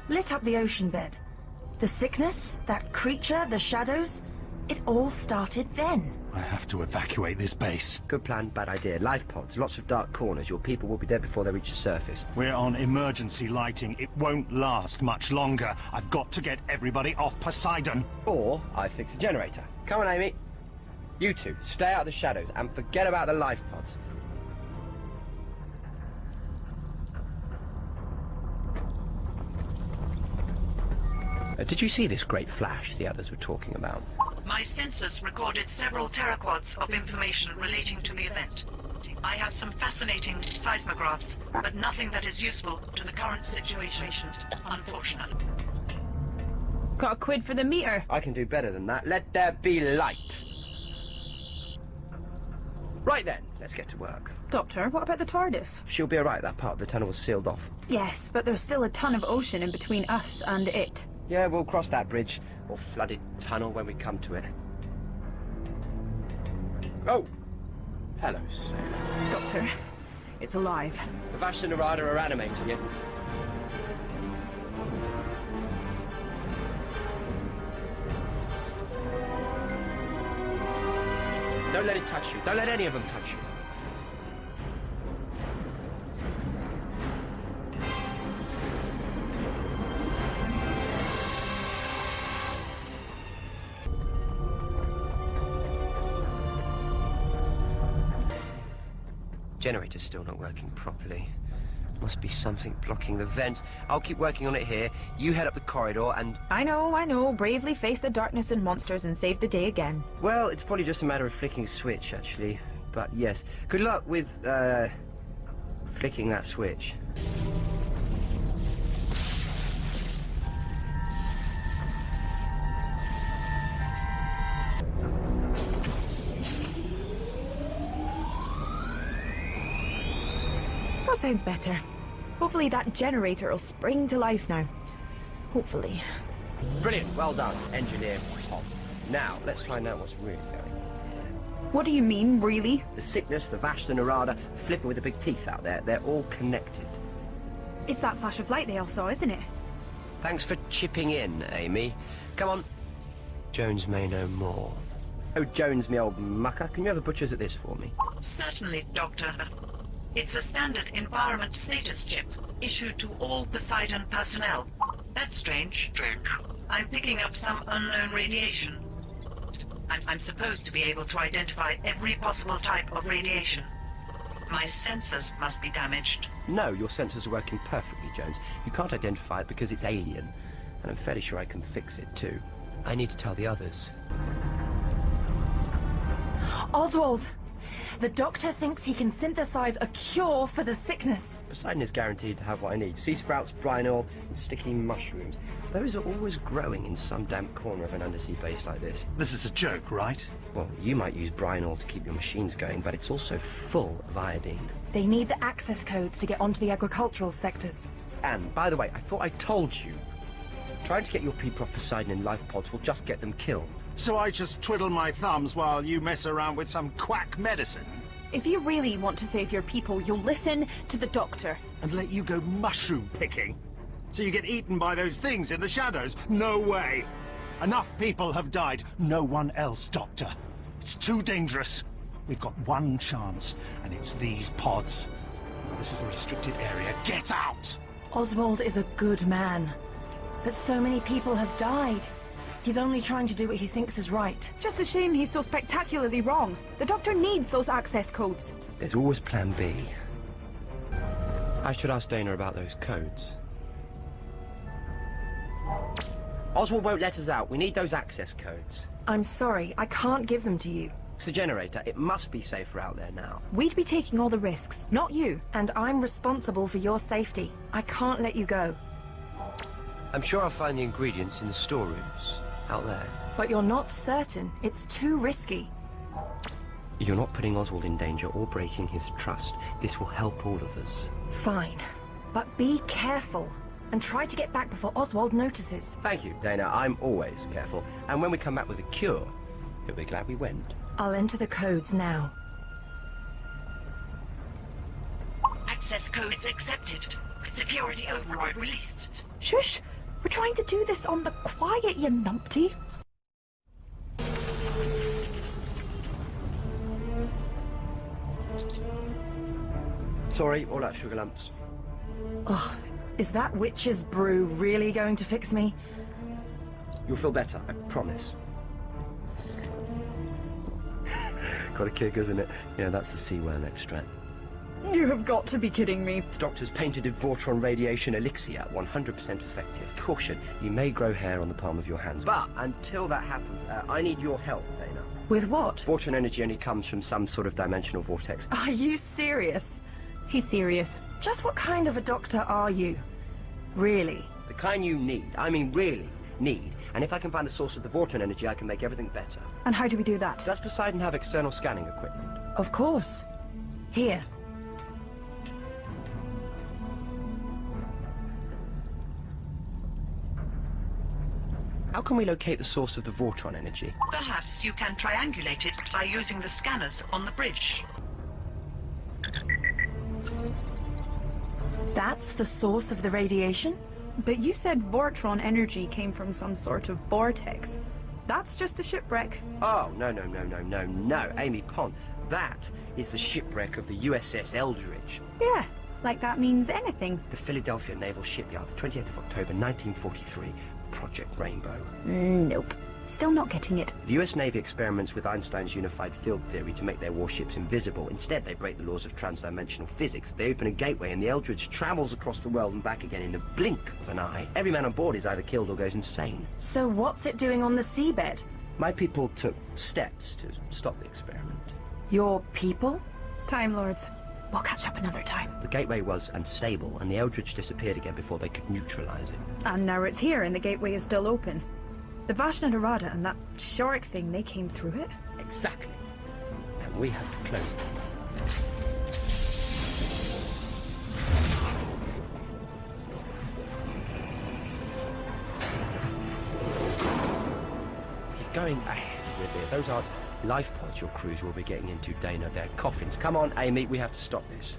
Lit up the ocean bed. The sickness, that creature, the shadows, it all started then. I have to evacuate this base. Good plan, bad idea. Life pods, lots of dark corners. Your people will be dead before they reach the surface. We're on emergency lighting. It won't last much longer. I've got to get everybody off Poseidon. Or I fix a generator. Come on, Amy. You two, stay out of the shadows and forget about the life pods. Did you see this great flash the others were talking about? My sensors recorded several teraquads of information relating to the event. I have some fascinating seismographs, but nothing that is useful to the current situation, unfortunately. Got a quid for the meter. I can do better than that. Let there be light. Right then, let's get to work. Doctor, what about the TARDIS? She'll be alright. That part of the tunnel was sealed off. Yes, but there's still a ton of ocean in between us and it. Yeah, we'll cross that bridge, or flooded tunnel when we come to it. Oh! Hello, sailor. Doctor, it's alive. The Vashta Nerada are animating it. Don't let it touch you. Don't let any of them touch you. Generator's still not working properly. Must be something blocking the vents. I'll keep working on it here. You head up the corridor and... I know. Bravely face the darkness and monsters and save the day again. Well, it's probably just a matter of flicking a switch, actually. But yes, good luck with, flicking that switch. That sounds better. Hopefully that generator will spring to life now. Hopefully. Brilliant, well done, Engineer Pop. Now, let's find out what's really going on. What do you mean, really? The sickness, the Vashta Nerada, Flipper with the big teeth out there, they're all connected. It's that flash of light they all saw, isn't it? Thanks for chipping in, Amy. Come on. Jones may know more. Oh, Jones, me old mucker, can you have a butcher's at this for me? Certainly, Doctor. It's a standard environment status chip, issued to all Poseidon personnel. That's strange. I'm picking up some unknown radiation. I'm supposed to be able to identify every possible type of radiation. My sensors must be damaged. No, your sensors are working perfectly, Jones. You can't identify it because it's alien. And I'm fairly sure I can fix it, too. I need to tell the others. Oswald! The doctor thinks he can synthesize a cure for the sickness. Poseidon is guaranteed to have what I need. Sea sprouts, brine oil, and sticky mushrooms. Those are always growing in some damp corner of an undersea base like this. This is a joke, right? Well, you might use brine oil to keep your machines going, but it's also full of iodine. They need the access codes to get onto the agricultural sectors. And, by the way, I thought I told you. Trying to get your people off Poseidon in life pods will just get them killed. So I just twiddle my thumbs while you mess around with some quack medicine? If you really want to save your people, you'll listen to the doctor. And let you go mushroom picking? So you get eaten by those things in the shadows? No way! Enough people have died. No one else, Doctor. It's too dangerous. We've got one chance, and it's these pods. This is a restricted area. Get out! Oswald is a good man. But so many people have died. He's only trying to do what he thinks is right. Just a shame he's so spectacularly wrong. The doctor needs those access codes. There's always plan B. I should ask Dana about those codes. Oswald won't let us out. We need those access codes. I'm sorry, I can't give them to you. It's the generator. It must be safer out there now. We'd be taking all the risks, not you. And I'm responsible for your safety. I can't let you go. I'm sure I'll find the ingredients in the storerooms out there. But you're not certain. It's too risky. You're not putting Oswald in danger or breaking his trust. This will help all of us. Fine. But be careful. And try to get back before Oswald notices. Thank you, Dana. I'm always careful. And when we come back with a cure, he'll be glad we went. I'll enter the codes now. Access codes accepted. Security override released. Shush! We're trying to do this on the quiet, you numpty. Sorry, all that sugar lumps. Oh, is that witch's brew really going to fix me? You'll feel better, I promise. Got a kick, isn't it? Yeah, that's the sea worm extract. You have got to be kidding me. The doctor's patented Vortron radiation elixir, 100% effective. Caution, you may grow hair on the palm of your hands. But until that happens, I need your help, Dana. With what? Vortron energy only comes from some sort of dimensional vortex. Are you serious? He's serious. Just what kind of a doctor are you? Really? The kind you need. I mean, really need. And if I can find the source of the Vortron energy, I can make everything better. And how do we do that? Does Poseidon have external scanning equipment? Of course. Here. How can we locate the source of the Vortron energy? Perhaps you can triangulate it by using the scanners on the bridge. That's the source of the radiation? But you said Vortron energy came from some sort of vortex. That's just a shipwreck. Oh, no, Amy Pond. That is the shipwreck of the USS Eldridge. Yeah, like that means anything. The Philadelphia Naval Shipyard, the 20th of October, 1943. Project Rainbow. Nope. Still not getting it. The US Navy experiments with Einstein's unified field theory to make their warships invisible. Instead, they break the laws of transdimensional physics. They open a gateway and the Eldridge travels across the world and back again in the blink of an eye. Every man on board is either killed or goes insane. So what's it doing on the seabed? My people took steps to stop the experiment. Your people? Time Lords. We'll catch up another time. The gateway was unstable, and the Eldridge disappeared again before they could neutralize it. And now it's here, and the gateway is still open. The Vashta Nerada and that shark thing, they came through it. Exactly. And we have to close it. just going ahead with it. Those aren't life pods your crews will be getting into, Dana. They're coffins. Come on, Amy, we have to stop this.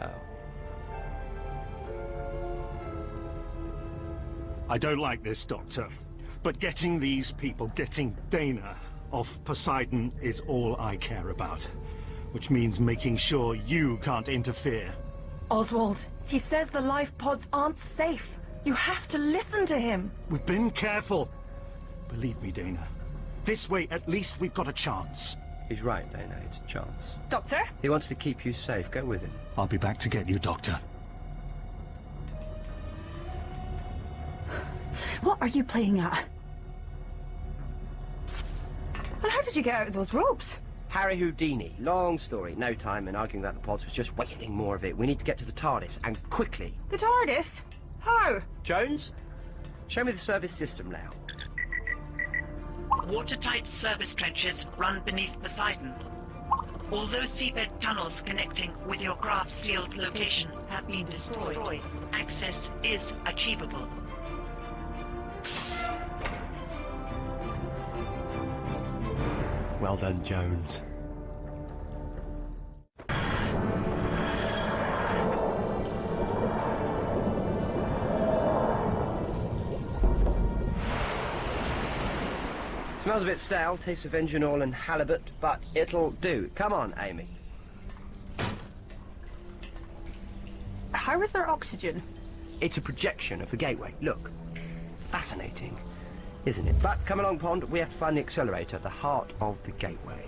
Oh. I don't like this, Doctor. But getting these people, getting Dana off Poseidon is all I care about. Which means making sure you can't interfere. Oswald, he says the life pods aren't safe. You have to listen to him. We've been careful. Believe me, Dana. This way, at least we've got a chance. He's right, Dana. It's a chance. Doctor? He wants to keep you safe. Go with him. I'll be back to get you, Doctor. What are you playing at? And how did you get out of those ropes? Harry Houdini. Long story. No time, and arguing about the pods was just wasting more of it. We need to get to the TARDIS, and quickly. The TARDIS? How? Jones, show me the service system layout. Watertight service trenches run beneath Poseidon. Although seabed tunnels connecting with your craft's sealed location have been destroyed, access is achievable. Well done, Jones. Smells a bit stale, tastes of engine oil and halibut, but it'll do. Come on, Amy. How is there oxygen? It's a projection of the gateway. Look. Fascinating, isn't it? But come along, Pond. We have to find the accelerator, the heart of the gateway.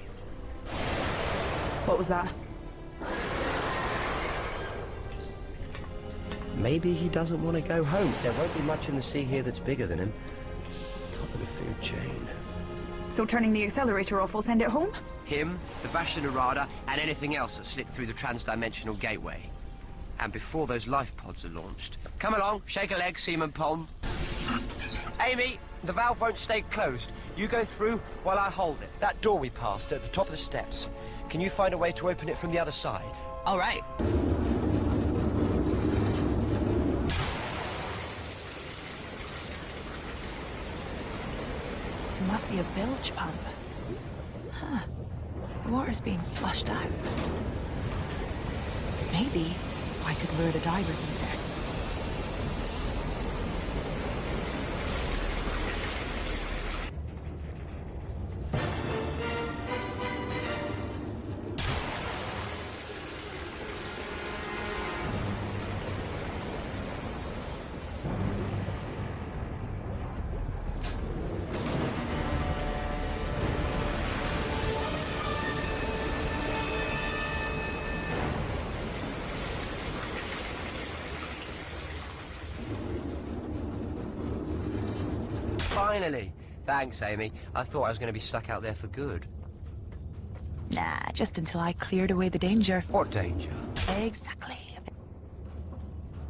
What was that? Maybe he doesn't want to go home. There won't be much in the sea here that's bigger than him. Top of the food chain. So turning the accelerator off will send it home? Him, the Vashta Nerada, and anything else that slipped through the transdimensional gateway. And before those life pods are launched. Come along, shake a leg, Seaman Pond. Amy, the valve won't stay closed. You go through while I hold it. That door we passed at the top of the steps. Can you find a way to open it from the other side? All right. It must be a bilge pump. Huh. The water's being flushed out. Maybe I could lure the divers in there. Finally! Thanks, Amy. I thought I was going to be stuck out there for good. Nah, just until I cleared away the danger. What danger? Exactly.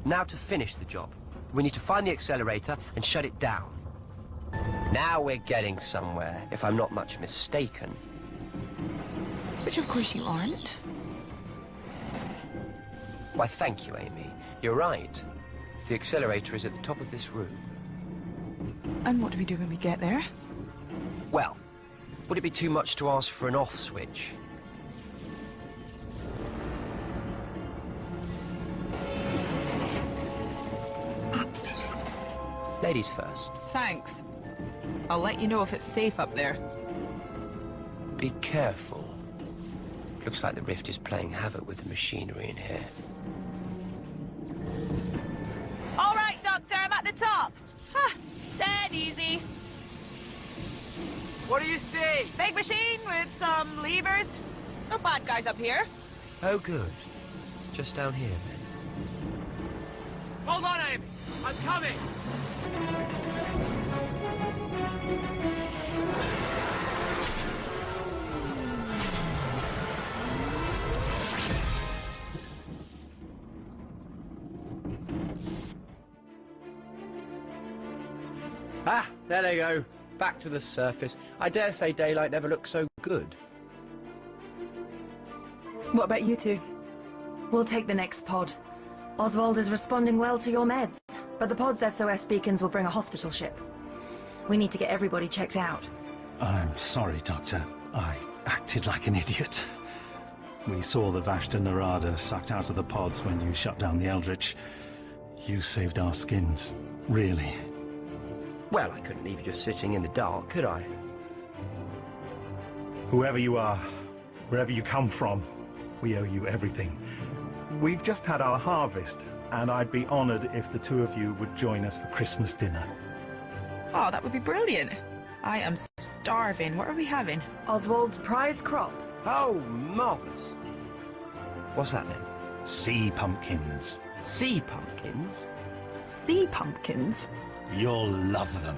Now to finish the job. We need to find the accelerator and shut it down. Now we're getting somewhere, if I'm not much mistaken. Which of course you aren't. Why, thank you, Amy. You're right. The accelerator is at the top of this room. And what do we do when we get there? Well, would it be too much to ask for an off switch? Ladies first. Thanks. I'll let you know if it's safe up there. Be careful. Looks like the rift is playing havoc with the machinery in here. All right, Doctor, I'm at the top. Dead easy. What do you see? Big machine with some levers. No bad guys up here. Oh, good. Just down here, then. Hold on, Amy. I'm coming. Ah, there they go. Back to the surface. I dare say daylight never looked so good. What about you two? We'll take the next pod. Oswald is responding well to your meds. but the pod's SOS beacons will bring a hospital ship. We need to get everybody checked out. I'm sorry, Doctor. I acted like an idiot. We saw the Vashta Narada sucked out of the pods when you shut down the Eldritch. You saved our skins. Really. Well, I couldn't leave you just sitting in the dark, could I? Whoever you are, wherever you come from, we owe you everything. We've just had our harvest, and I'd be honored if the two of you would join us for Christmas dinner. Oh, that would be brilliant. I am starving. What are we having? Oswald's prize crop. Oh, marvellous. What's that then? Sea pumpkins. Sea pumpkins? Sea pumpkins? You'll love them.